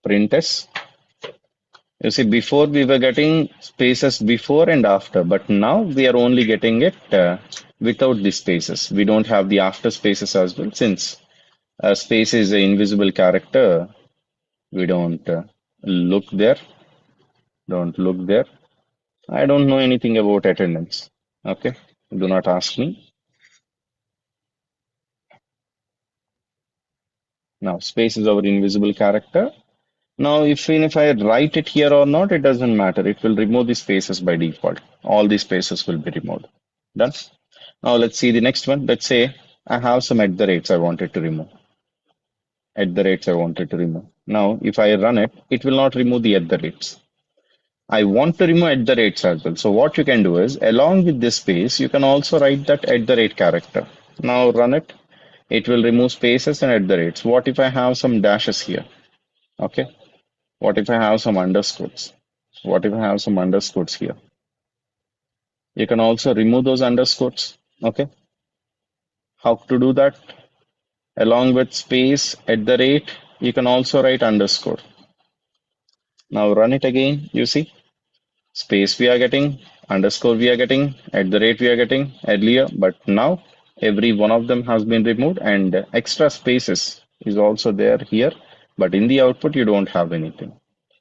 print s. You see, before we were getting spaces before and after, but now we are only getting it without the spaces. We don't have the after spaces as well, since space is an invisible character. We don't look there. Don't look there. I don't know anything about attendance. Okay, do not ask me. Now, space is our invisible character. Now, even if I write it here or not, it doesn't matter. It will remove the spaces by default. All the spaces will be removed. Done. Now, let's see the next one. Let's say I have some at the rates I wanted to remove. At the rates I wanted to remove. Now, if I run it, it will not remove the at the rates. I want to remove at the rates as well. So what you can do is, along with this space, you can also write that at the rate character. Now run it. It will remove spaces and at the rates. What if I have some dashes here? Okay. What if I have some underscores? What if I have some underscores here? You can also remove those underscores. Okay. How to do that? Along with space at the rate, you can also write underscore. Now run it again. You see, space we are getting, underscore we are getting, at the rate we are getting earlier, but now every one of them has been removed and extra spaces is also there here, but in the output you don't have anything.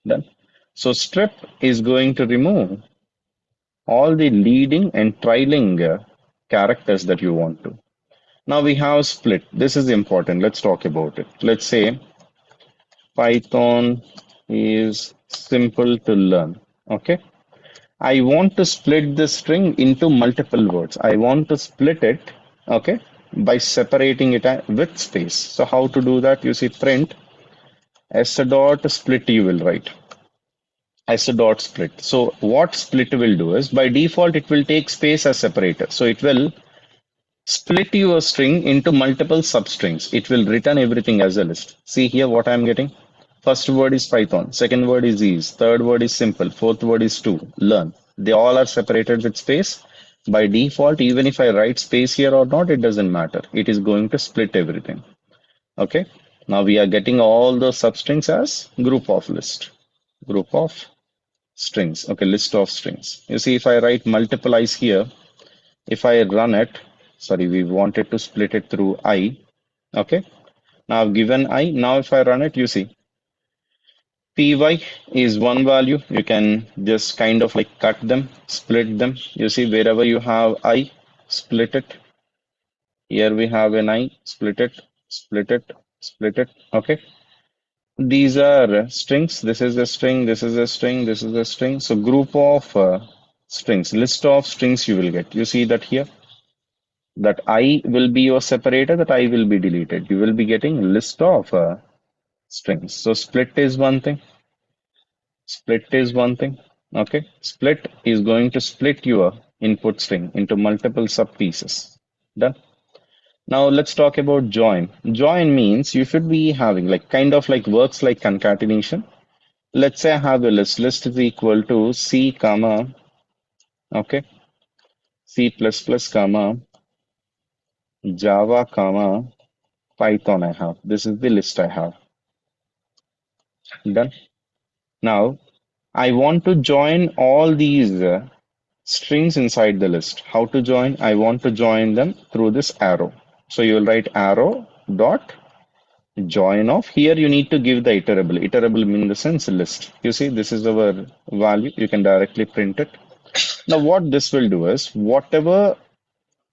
Done. So strip is going to remove all the leading and trailing characters that you want to. Now we have split. This is important. Let's talk about it. Let's say Python is simple to learn. Okay. I want to split this string into multiple words. I want to split it okay, by separating it with space. So how to do that? You see print s dot split you will write s dot split. So what split will do is by default it will take space as separator. So it will split your string into multiple substrings. It will return everything as a list. See here what I'm getting. First word is Python, second word is ease, third word is simple, fourth word is to, learn. They all are separated with space. By default, even if I write space here or not, it doesn't matter. It is going to split everything. Okay. Now we are getting all those substrings as group of list. Group of strings. Okay, list of strings. You see, if I write multiple i's here, if I run it, sorry, we wanted to split it through I. Okay. Now given I, now if I run it, you see py is one value. You can just kind of like cut them, split them. You see wherever you have I, split it. Here we have an I, split it, split it, split it. Okay. These are strings. This is a string, this is a string, this is a string. So group of strings, list of strings you will get. You see that here? That I will be your separator, that I will be deleted. You will be getting a list of strings. So split is one thing. Split is one thing. Okay. Split is going to split your input string into multiple sub pieces. Done. Now let's talk about join. Join means you should be having like kind of like works like concatenation. Let's say I have a list. List is equal to C comma, okay, C plus plus comma, Java comma, Python I have. This is the list I have. Done. Now I want to join all these strings inside the list. How to join? I want to join them through this arrow. So you will write arrow dot join of. Here you need to give the iterable. Iterable means the sense list. You see, this is our value. You can directly print it. Now what this will do is whatever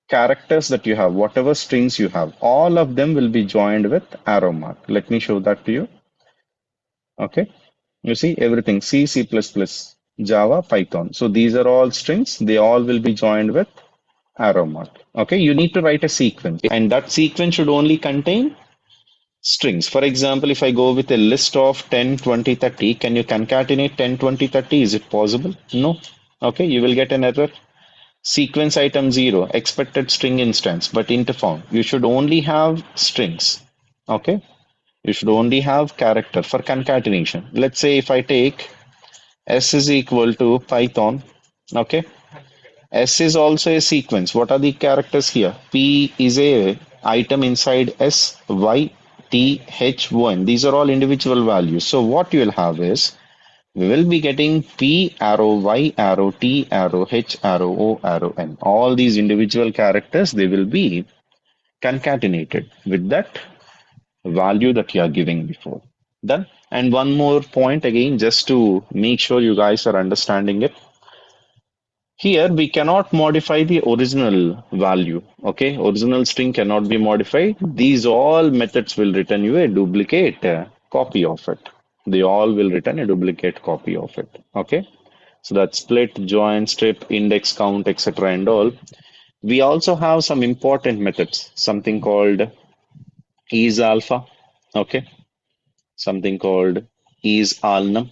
characters that you have, whatever strings you have, all of them will be joined with arrow mark. Let me show that to you. Okay. You see everything C, C++, Java, Python. So these are all strings. They all will be joined with arrow mark. Okay. You need to write a sequence and that sequence should only contain strings. For example, if I go with a list of 10, 20, 30, can you concatenate 10, 20, 30? Is it possible? No. Okay. You will get an error. Sequence item 0, expected string instance, but int found. You should only have strings. Okay. You should only have character for concatenation. Let's say if I take s is equal to Python. Okay. S is also a sequence. What are the characters here? P is a item inside S, Y, T, H, O, N. These are all individual values. So what you will have is we will be getting P arrow, Y arrow, T arrow, H arrow, O arrow, N. All these individual characters, they will be concatenated with that value that you are giving before. Done. And one more point again, just to make sure you guys are understanding it. Here we cannot modify the original value. Okay, original string cannot be modified. These all methods will return you a duplicate copy of it. They all will return a duplicate copy of it. Okay, so that's split, join, strip, index, count, etc. and all. We also have some important methods, something called is alpha. Okay, something called is alnum,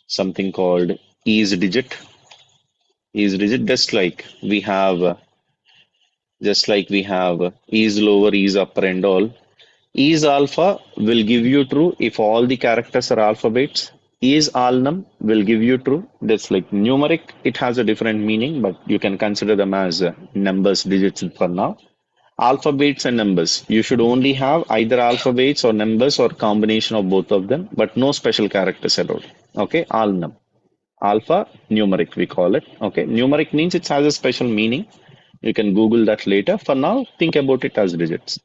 something called is digit. Is digit just like we have is lower, is upper and all. Is alpha will give you true if all the characters are alphabets. Is alnum will give you true. That's like numeric. It has a different meaning, but you can consider them as numbers, digits for now. Alphabets and numbers. You should only have either alphabets or numbers or combination of both of them, but no special characters allowed. Okay, alnum. Alpha numeric we call it. Okay, numeric means it has a special meaning. You can Google that later. For now, think about it as digits.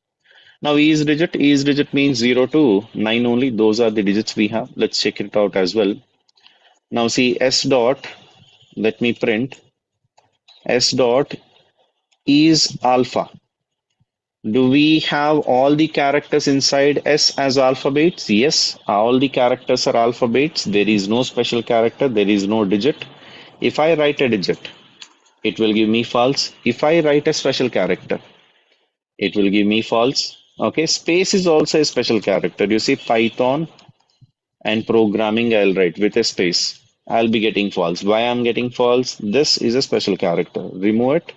Now, is digit means 0 to 9 only. Those are the digits we have. Let's check it out as well. Now, see s dot, let me print s dot is alpha. Do we have all the characters inside S as alphabets? Yes, all the characters are alphabets. There is no special character. There is no digit. If I write a digit, It will give me false. If I write a special character, it will give me false. Okay, space is also a special character. You see, Python and programming, I'll write with a space. I'll be getting false. Why I'm getting false? This is a special character. Remove it.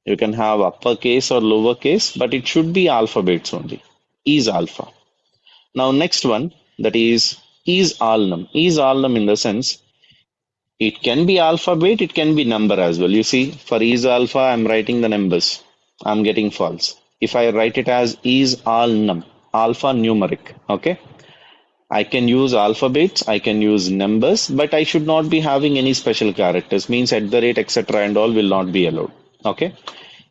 You can have uppercase or lowercase, but it should be alphabets only. Is alpha. Now, next one, that is all num. Is all num in the sense it can be alphabet, it can be number as well. You see, for is alpha, I'm writing the numbers. I'm getting false. If I write it as is all num, alpha numeric, okay? I can use alphabets, I can use numbers, but I should not be having any special characters. Means at the rate, etc. and all will not be allowed. Okay?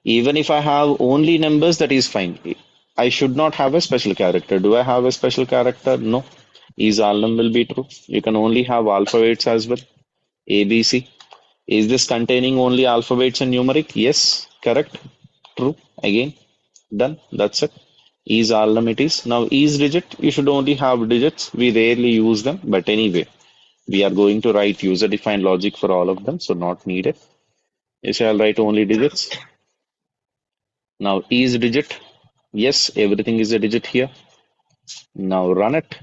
Even if I have only numbers, that is fine. I should not have a special character. Do I have a special character? No. Is all num will be true. You can only have alphabets as well. A, B, C. Is this containing only alphabets and numeric? Yes, correct. True. Again, done. That's it. Is all num it is. Now, is digit, you should only have digits. We rarely use them, but anyway, we are going to write user-defined logic for all of them, so not needed. You say I'll write only digits. Now, is digit. Yes, everything is a digit here. Now run it.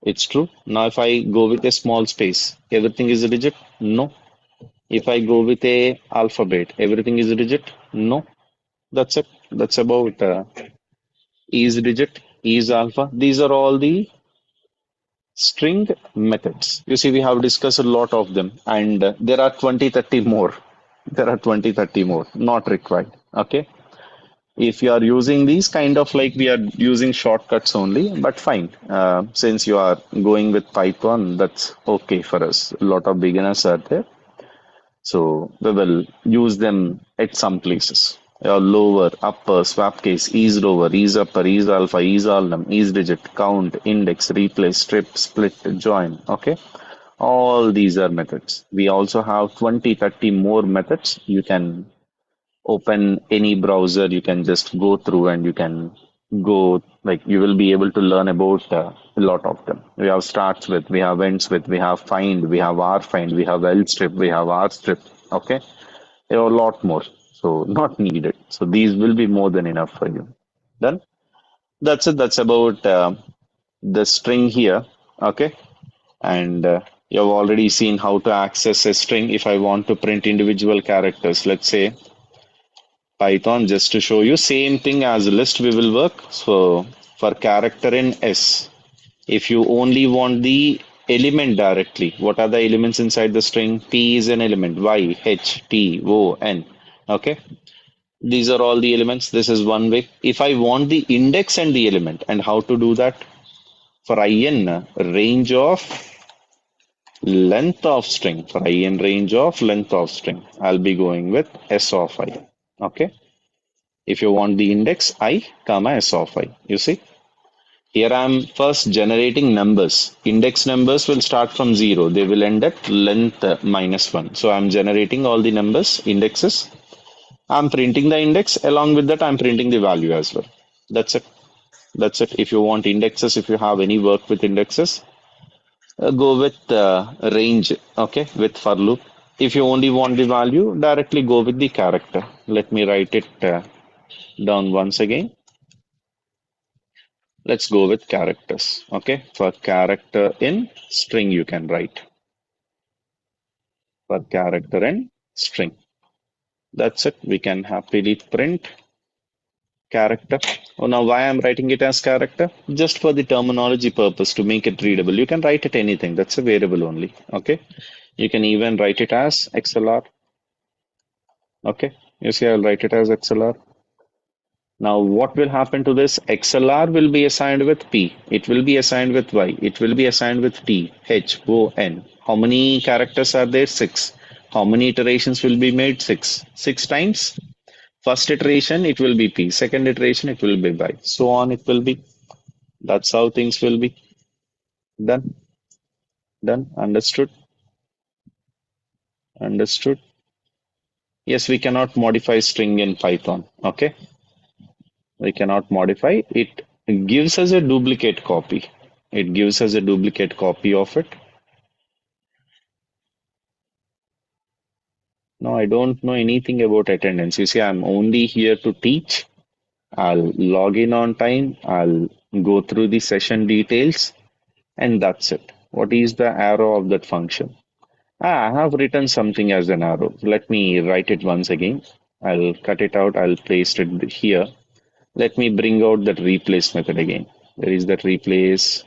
It's true. Now, if I go with a small space, everything is a digit? No. If I go with a alphabet, everything is a digit? No. That's it. That's about is digit, is alpha. These are all the string methods. You see, we have discussed a lot of them, and there are 20, 30 more. There are 20, 30 more, not required. Okay. If you are using these kind of like we are using shortcuts only, but fine. Since you are going with Python, that's okay for us. A lot of beginners are there. So we will use them at some places. Lower, upper, swap case, is lower, is upper, is alpha, is all num, is digit, count, index, replace, strip, split, join. Okay. All these are methods. We also have 20, 30 more methods. You can open any browser, you can just go through and you can go, like you will be able to learn about a lot of them. We have starts with, we have ends with, we have find, we have r find, we have l strip, we have r strip. Okay, there are a lot more, so not needed. So these will be more than enough for you. Done. That's it. That's about the string here. Okay, and you have already seen how to access a string. If I want to print individual characters, let's say Python, just to show you, same thing as a list we will work. So for character in S, if you only want the element directly, what are the elements inside the string? P is an element, Y, H, T, O, N. Okay. These are all the elements. This is one way. If I want the index and the element, and how to do that? For in range of length of string, for in range of length of string, I'll be going with S of I. Okay. If you want the index I, comma S of I. You see? Here I'm first generating numbers. Index numbers will start from 0. They will end at length -1. So I'm generating all the numbers, indexes. I'm printing the index. Along with that, I'm printing the value as well. That's it. That's it. If you want indexes, if you have any work with indexes, go with range, okay, with for loop. If you only want the value, directly go with the character. Let me write it down once again. Let's go with characters. Okay, for character in string, you can write for character in string. That's it. We can happily print character. Oh, now why I'm writing it as character? Just for the terminology purpose to make it readable. You can write it anything. That's a variable only. Okay. You can even write it as XLR. Okay. You see, I'll write it as XLR. Now, what will happen to this? XLR will be assigned with P. It will be assigned with Y. It will be assigned with T, H, O, N. How many characters are there? 6. How many iterations will be made? 6. 6 times. First iteration, it will be P. Second iteration, it will be Y. So on, it will be. That's how things will be. Done. Done. Understood. Understood. Yes, we cannot modify string in Python. Okay. We cannot modify. It gives us a duplicate copy. It gives us a duplicate copy of it. No, Now I don't know anything about attendance. You see, I'm only here to teach. I'll log in on time. I'll go through the session details, and that's it. What is the arrow of that function? I have written something as an arrow. Let me write it once again. I'll cut it out. I'll paste it here. Let me bring out that replace method again. Where is that replace?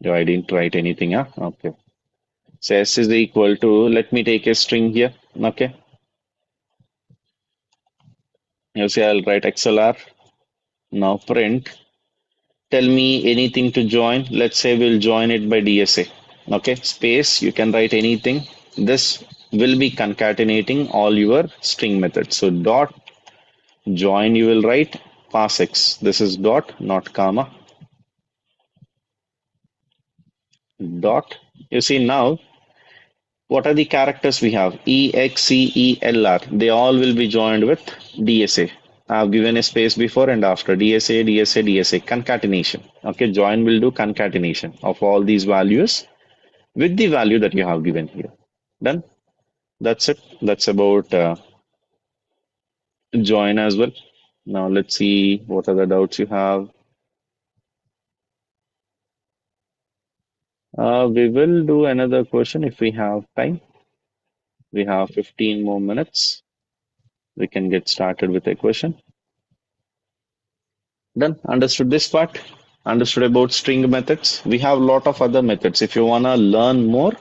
No, I didn't write anything, huh? Okay. So S is equal to, let me take a string here. Okay. You see, I'll write XLR. Now print. Tell me anything to join. Let's say we'll join it by DSA. Okay. Space, you can write anything. This will be concatenating all your string methods. So dot join, you will write pass X. This is dot, not comma. Dot. You see now, what are the characters we have? E, X, C, E, L, R. They all will be joined with DSA. I've given a space before and after. DSA, DSA, DSA. Concatenation. Okay, join will do concatenation of all these values with the value that you have given here. Done. That's it. That's about join as well. Now let's see what other doubts you have. We will do another question if we have time. We have 15 more minutes. We can get started with a question. Done. Understood this part. Understood about string methods. We have a lot of other methods. If you wanna learn more,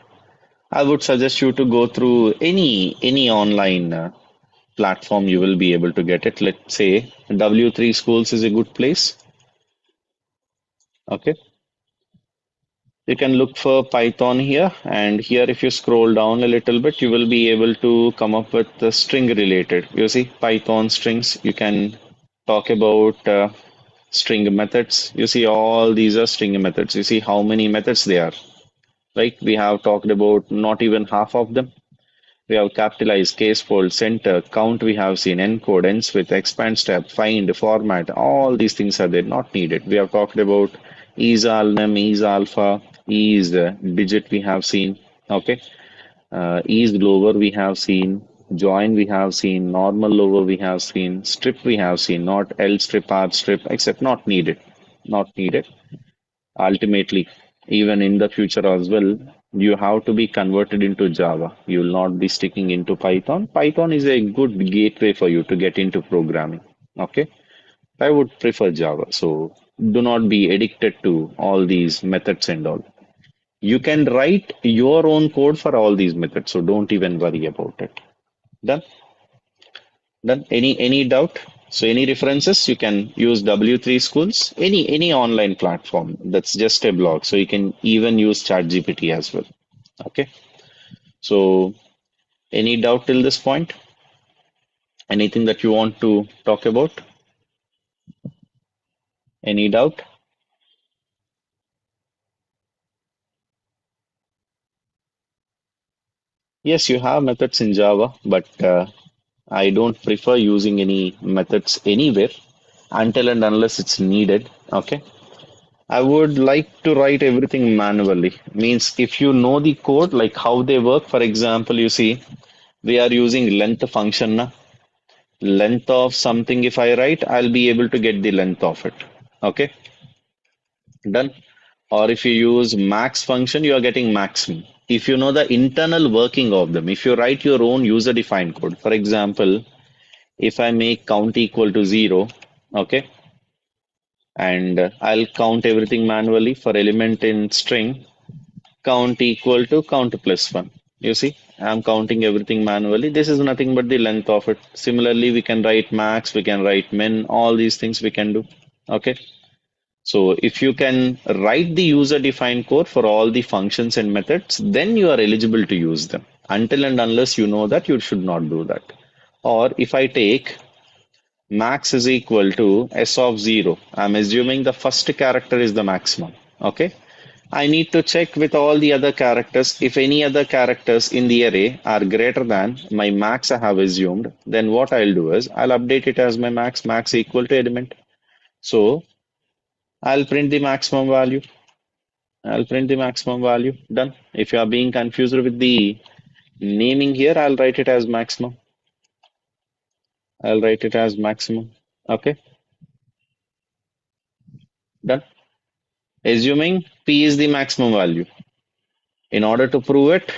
I would suggest you to go through any online platform. You will be able to get it. Let's say W3 Schools is a good place. Okay. You can look for Python here, and here if you scroll down a little bit, you will be able to come up with the string related. You see, Python strings. You can talk about string methods. You see, all these are string methods. You see how many methods they are, right? We have talked about not even half of them. We have capitalize, case fold, center, count. We have seen encode, ends with, expand step, find, format. All these things are there, not needed. We have talked about is num, is alpha, is digit. We have seen. Okay, is lower. We have seen. Join we have seen. Normal lower we have seen. Strip we have seen. Not L strip, R strip, except not needed. Not needed. Ultimately, even in the future as well, you have to be converted into Java. You will not be sticking into Python. Python is a good gateway for you to get into programming. Okay. I would prefer Java. So do not be addicted to all these methods and all. You can write your own code for all these methods. So don't even worry about it. Done? Done? Any doubt? So any references, you can use W3 Schools, any online platform that's just a blog. So you can even use ChatGPT as well. Okay. So any doubt till this point? Anything that you want to talk about? Any doubt? Yes, you have methods in Java, but I don't prefer using any methods anywhere until and unless it's needed. Okay. I would like to write everything manually. Means if you know the code, like how they work, for example, you see, we are using length function. Na? Length of something, if I write, I'll be able to get the length of it. Okay, done. Or if you use max function, you are getting maximum. If you know the internal working of them, if you write your own user defined code, for example, if I make count equal to 0, okay, and I'll count everything manually for element in string, count equal to count plus 1. You see, I'm counting everything manually. This is nothing but the length of it. Similarly, we can write max, we can write min, all these things we can do. Okay. So if you can write the user defined code for all the functions and methods, then you are eligible to use them. Until and unless you know that, you should not do that. Or if I take max is equal to s of 0, I'm assuming the first character is the maximum. Okay. I need to check with all the other characters. If any other characters in the array are greater than my max I have assumed, then what I'll do is I'll update it as my max equal to element. So I'll print the maximum value. I'll print the maximum value. Done. If you are being confused with the naming here, I'll write it as maximum. I'll write it as maximum. Okay, done. Assuming P is the maximum value. In order to prove it,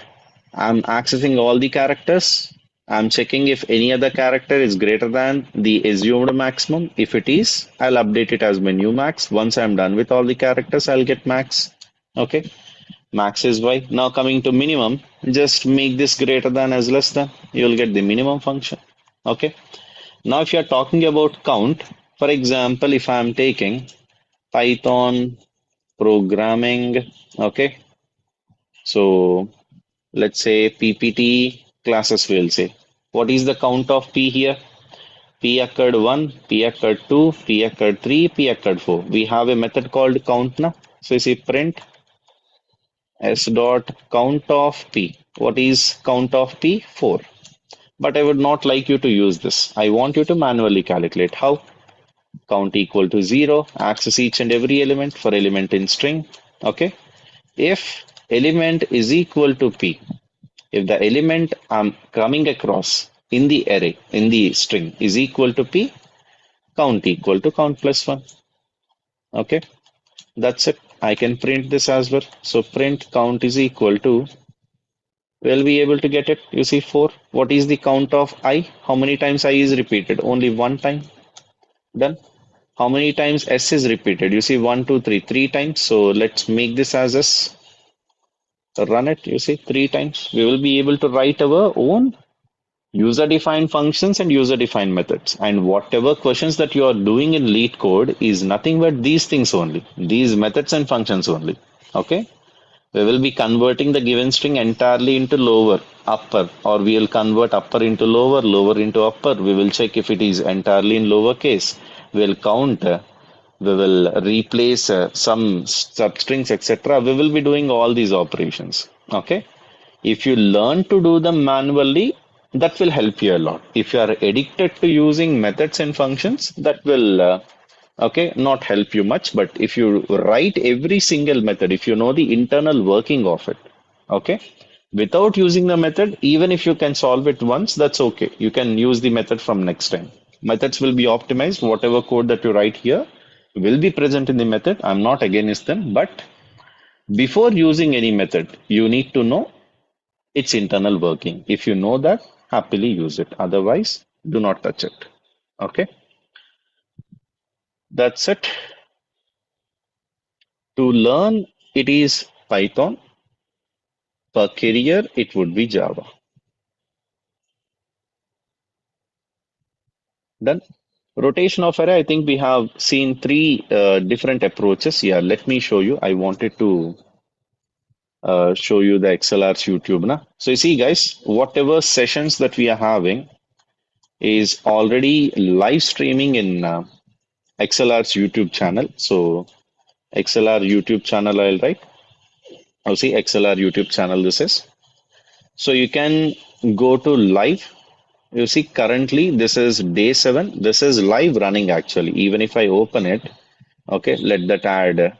I'm accessing all the characters. I'm checking if any other character is greater than the assumed maximum. If it is, I'll update it as my new max. Once I'm done with all the characters, I'll get max. Okay, max is y. Now coming to minimum, just make this greater than as less than. You'll get the minimum function. Okay. Now if you're talking about count, for example, if I'm taking Python programming, okay, so let's say PPT classes, we'll say. What is the count of P here? P occurred 1, P occurred 2, P occurred 3, P occurred 4. We have a method called count now. So you see print s dot count of P. What is count of P? 4. But I would not like you to use this. I want you to manually calculate. How? Count equal to 0, access each and every element for element in string. Okay. If element is equal to P, if the element I'm coming across in the array, in the string is equal to P, count equal to count plus 1. Okay, that's it. I can print this as well. So print count is equal to, we'll be able to get it. You see 4. What is the count of I? How many times I is repeated? Only one time. Done. How many times S is repeated? You see 1, 2, 3. 3 times. So let's make this as S. Run it. You see 3 times. We will be able to write our own user-defined functions and user-defined methods. And whatever questions that you are doing in lead code is nothing but these things only, these methods and functions only. Okay. We will be converting the given string entirely into lower, upper, or we will convert upper into lower, lower into upper. We will check if it is entirely in lower case. We'll count, we will replace some substrings, etc. We will be doing all these operations. Okay. If you learn to do them manually, that will help you a lot. If you are addicted to using methods and functions, that will okay not help you much. But if you write every single method, if you know the internal working of it, okay, without using the method, even if you can solve it once, that's okay. You can use the method from next time. Methods will be optimized. Whatever code that you write here will be present in the method. I'm not against them, but before using any method, you need to know its internal working. If you know that, happily use it. Otherwise, do not touch it. Okay, that's it. To learn, it is Python. Per career, it would be Java. Done. Rotation of array, I think we have seen three different approaches. Yeah, let me show you. I wanted to show you the XLR's YouTube. Na? So you see, guys, whatever sessions that we are having is already live streaming in XLR's YouTube channel. So XLR YouTube channel, I'll write. I'll see XLR YouTube channel this is. So you can go to live. You see currently this is day 7. This is live running actually. Even if I open it, okay, let that ad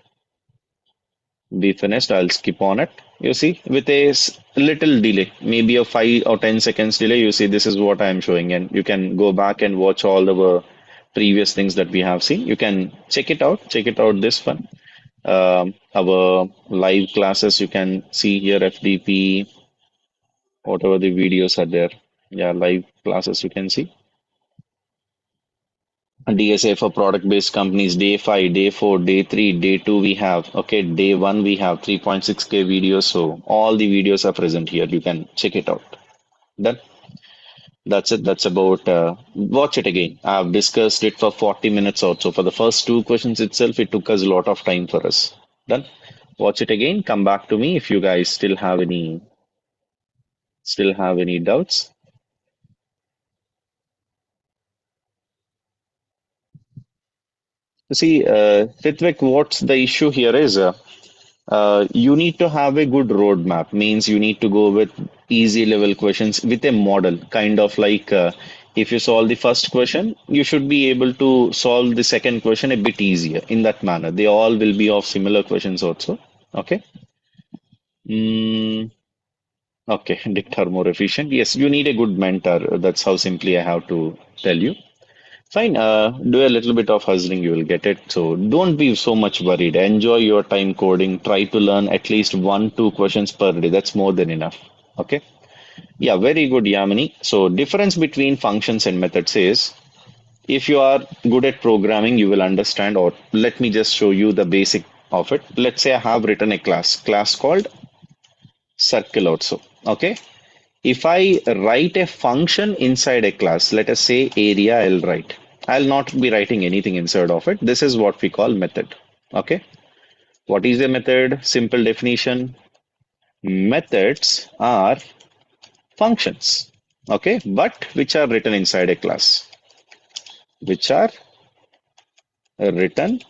be finished. I'll skip on it. You see with a little delay, maybe a 5 or 10 seconds delay, you see this is what I am showing. And you can go back and watch all the previous things that we have seen. You can check it out. Check it out this one. Our live classes, you can see here FDP, whatever the videos are there. Yeah, live classes you can see. DSA for product-based companies, day 5, day 4, day 3, day 2 we have. Okay, day 1 we have 3.6K videos. So all the videos are present here. You can check it out. Done. That's it. That's about, watch it again. I've discussed it for 40 minutes or so. For the first two questions itself, it took us a lot of time for us. Done. Watch it again. Come back to me if you guys still have any doubts. See, Ritvik, what's the issue here is you need to have a good roadmap. Means you need to go with easy level questions with a model, kind of like if you solve the first question, you should be able to solve the second question a bit easier in that manner. They all will be of similar questions also. Okay. Mm, Okay, dictate are more efficient. Yes, you need a good mentor. That's how simply I have to tell you. Fine, do a little bit of hustling, you will get it. So don't be so much worried. Enjoy your time coding. Try to learn at least one, two questions per day. That's more than enough. Okay. Yeah, very good, Yamini. So difference between functions and methods is if you are good at programming, you will understand, or let me just show you the basic of it. Let's say I have written a class called circle also. Okay. If I write a function inside a class, let us say area I'll write. I'll not be writing anything inside of it. This is what we call method. Okay. What is a method? Simple definition. Methods are functions. Okay. But which are written inside a class. Which are written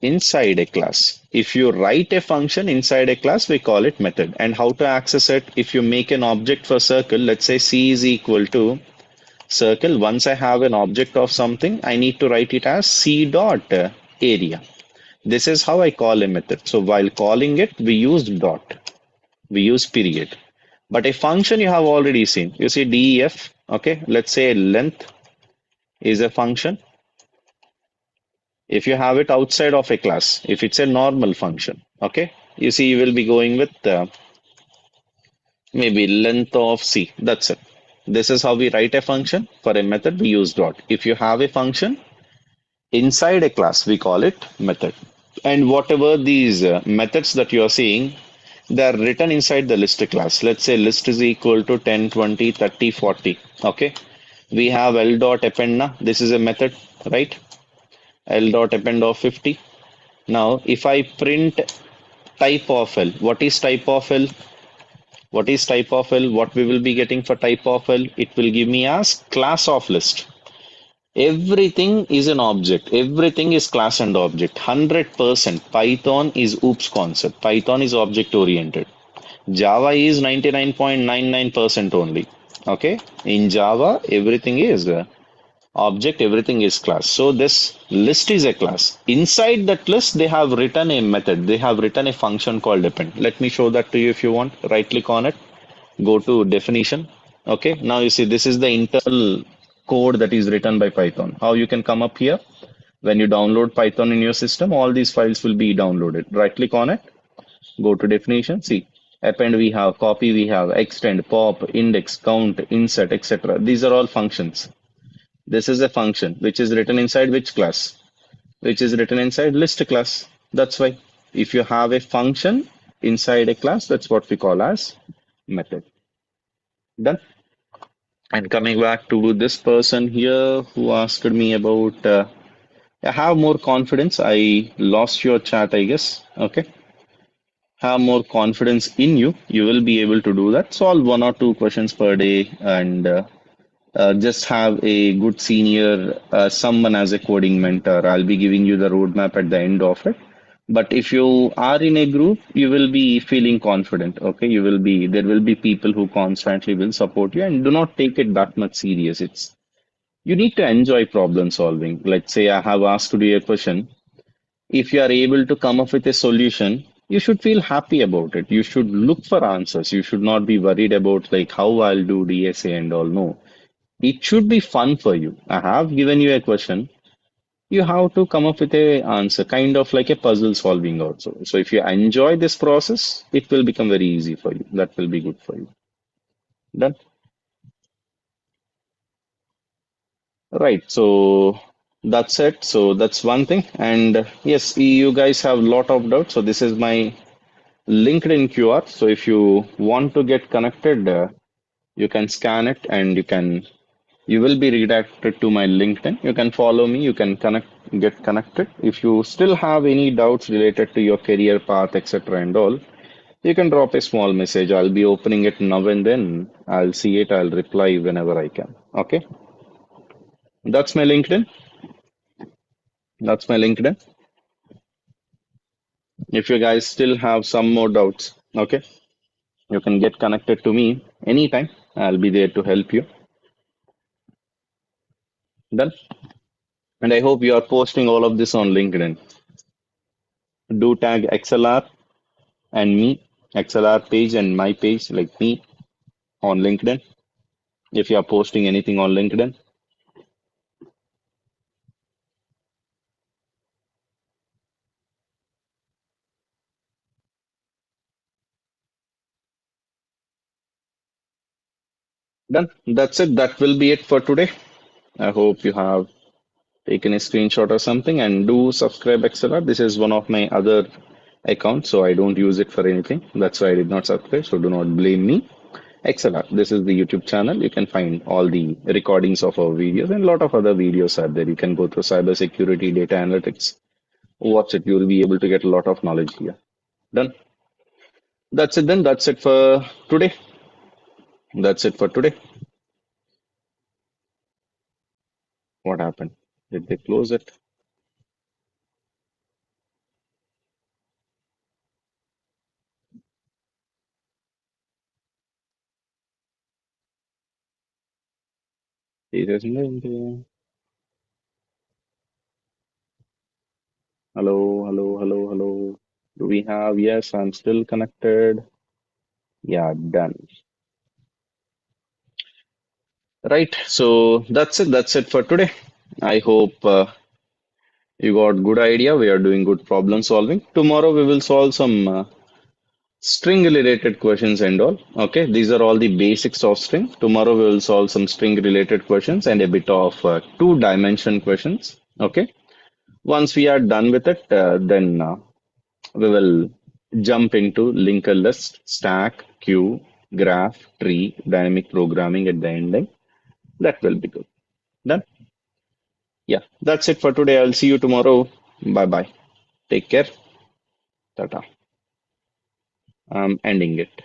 inside a class. If you write a function inside a class, we call it method. And how to access it? If you make an object for circle, let's say C is equal to circle. Once I have an object of something, I need to write it as C dot area. This is how I call a method. So while calling it, we use dot, we use period. But a function you have already seen. You see def, okay? Let's say length is a function. If you have it outside of a class, if it's a normal function, okay? You see, you will be going with maybe length of C. That's it. This is how we write a function. For a method, we use dot. If you have a function, inside a class, we call it method. And whatever these methods that you are seeing, they are written inside the list class. Let's say list is equal to 10, 20, 30, 40. Okay. We have L dot append. This is a method, right? L dot append of 50. Now, if I print type of L, what is type of L? What is type of L? What we will be getting for type of L? It will give me as class of list. Everything is an object. Everything is class and object. 100%. Python is OOPS concept. Python is object oriented. Java is 99.99% only. Okay. In Java, everything is object, everything is class. So this list is a class. Inside that list, they have written a method. They have written a function called append. Let me show that to you if you want. Right click on it. Go to definition. Okay, now you see this is the internal code that is written by Python. How you can come up here when you download Python in your system, all these files will be downloaded. Right click on it, go to definition, see append we have, copy we have, extend, pop, index, count, insert, etc. These are all functions. This is a function which is written inside which class? Which is written inside list class. That's why if you have a function inside a class, that's what we call as method. Done. And coming back to this person here who asked me about, have more confidence. I lost your chat, I guess. Okay. Have more confidence in you. You will be able to do that. Solve one or two questions per day and just have a good senior, someone as a coding mentor. I'll be giving you the roadmap at the end of it. But if you are in a group, you will be feeling confident. Okay, there will be people who constantly will support you, and do not take it that much serious. It's you need to enjoy problem solving. Let's say I have asked you a question. If you are able to come up with a solution, you should feel happy about it. You should look for answers. You should not be worried about like how I'll do DSA and all. No, it should be fun for you. I have given you a question. You have to come up with a answer, kind of like a puzzle solving also. So if you enjoy this process, it will become very easy for you. That will be good for you. Done. Right. So that's it. So that's one thing. And yes, you guys have a lot of doubts. So this is my LinkedIn QR. So if you want to get connected, you can scan it and you will be redirected to my LinkedIn. You can follow me. You can get connected. If you still have any doubts related to your career path, etc., and all, you can drop a small message. I'll be opening it now and then. I'll see it. I'll reply whenever I can. Okay. That's my LinkedIn. That's my LinkedIn. If you guys still have some more doubts, okay, you can get connected to me anytime. I'll be there to help you. Done. And I hope you are posting all of this on LinkedIn. Do tag XLR and me, XLR page and my page, like me. on LinkedIn. If you are posting anything on LinkedIn, done. That's it. That will be it for today. I hope you have taken a screenshot or something and do subscribe XLR. This is one of my other accounts, so I don't use it for anything. That's why I did not subscribe, so do not blame me. XLR, this is the YouTube channel. You can find all the recordings of our videos and a lot of other videos are there. You can go through cybersecurity, data analytics. Watch it. You will be able to get a lot of knowledge here. Done. That's it then. That's it for today. That's it for today. What happened? Did they close it? Hello, hello, hello, hello. Do we have? Yes, I'm still connected. Yeah, done. Right. So that's it. That's it for today. I hope you got good idea. We are doing good problem solving. Tomorrow we will solve some string related questions and all. Okay. These are all the basics of string. Tomorrow we will solve some string related questions and a bit of two-dimension questions. Okay. Once we are done with it, then we will jump into linker list, stack, queue, graph, tree, dynamic programming at the ending. That will be good. Done. Yeah, that's it for today. I'll see you tomorrow. Bye bye. Take care. Tata. I'm ending it.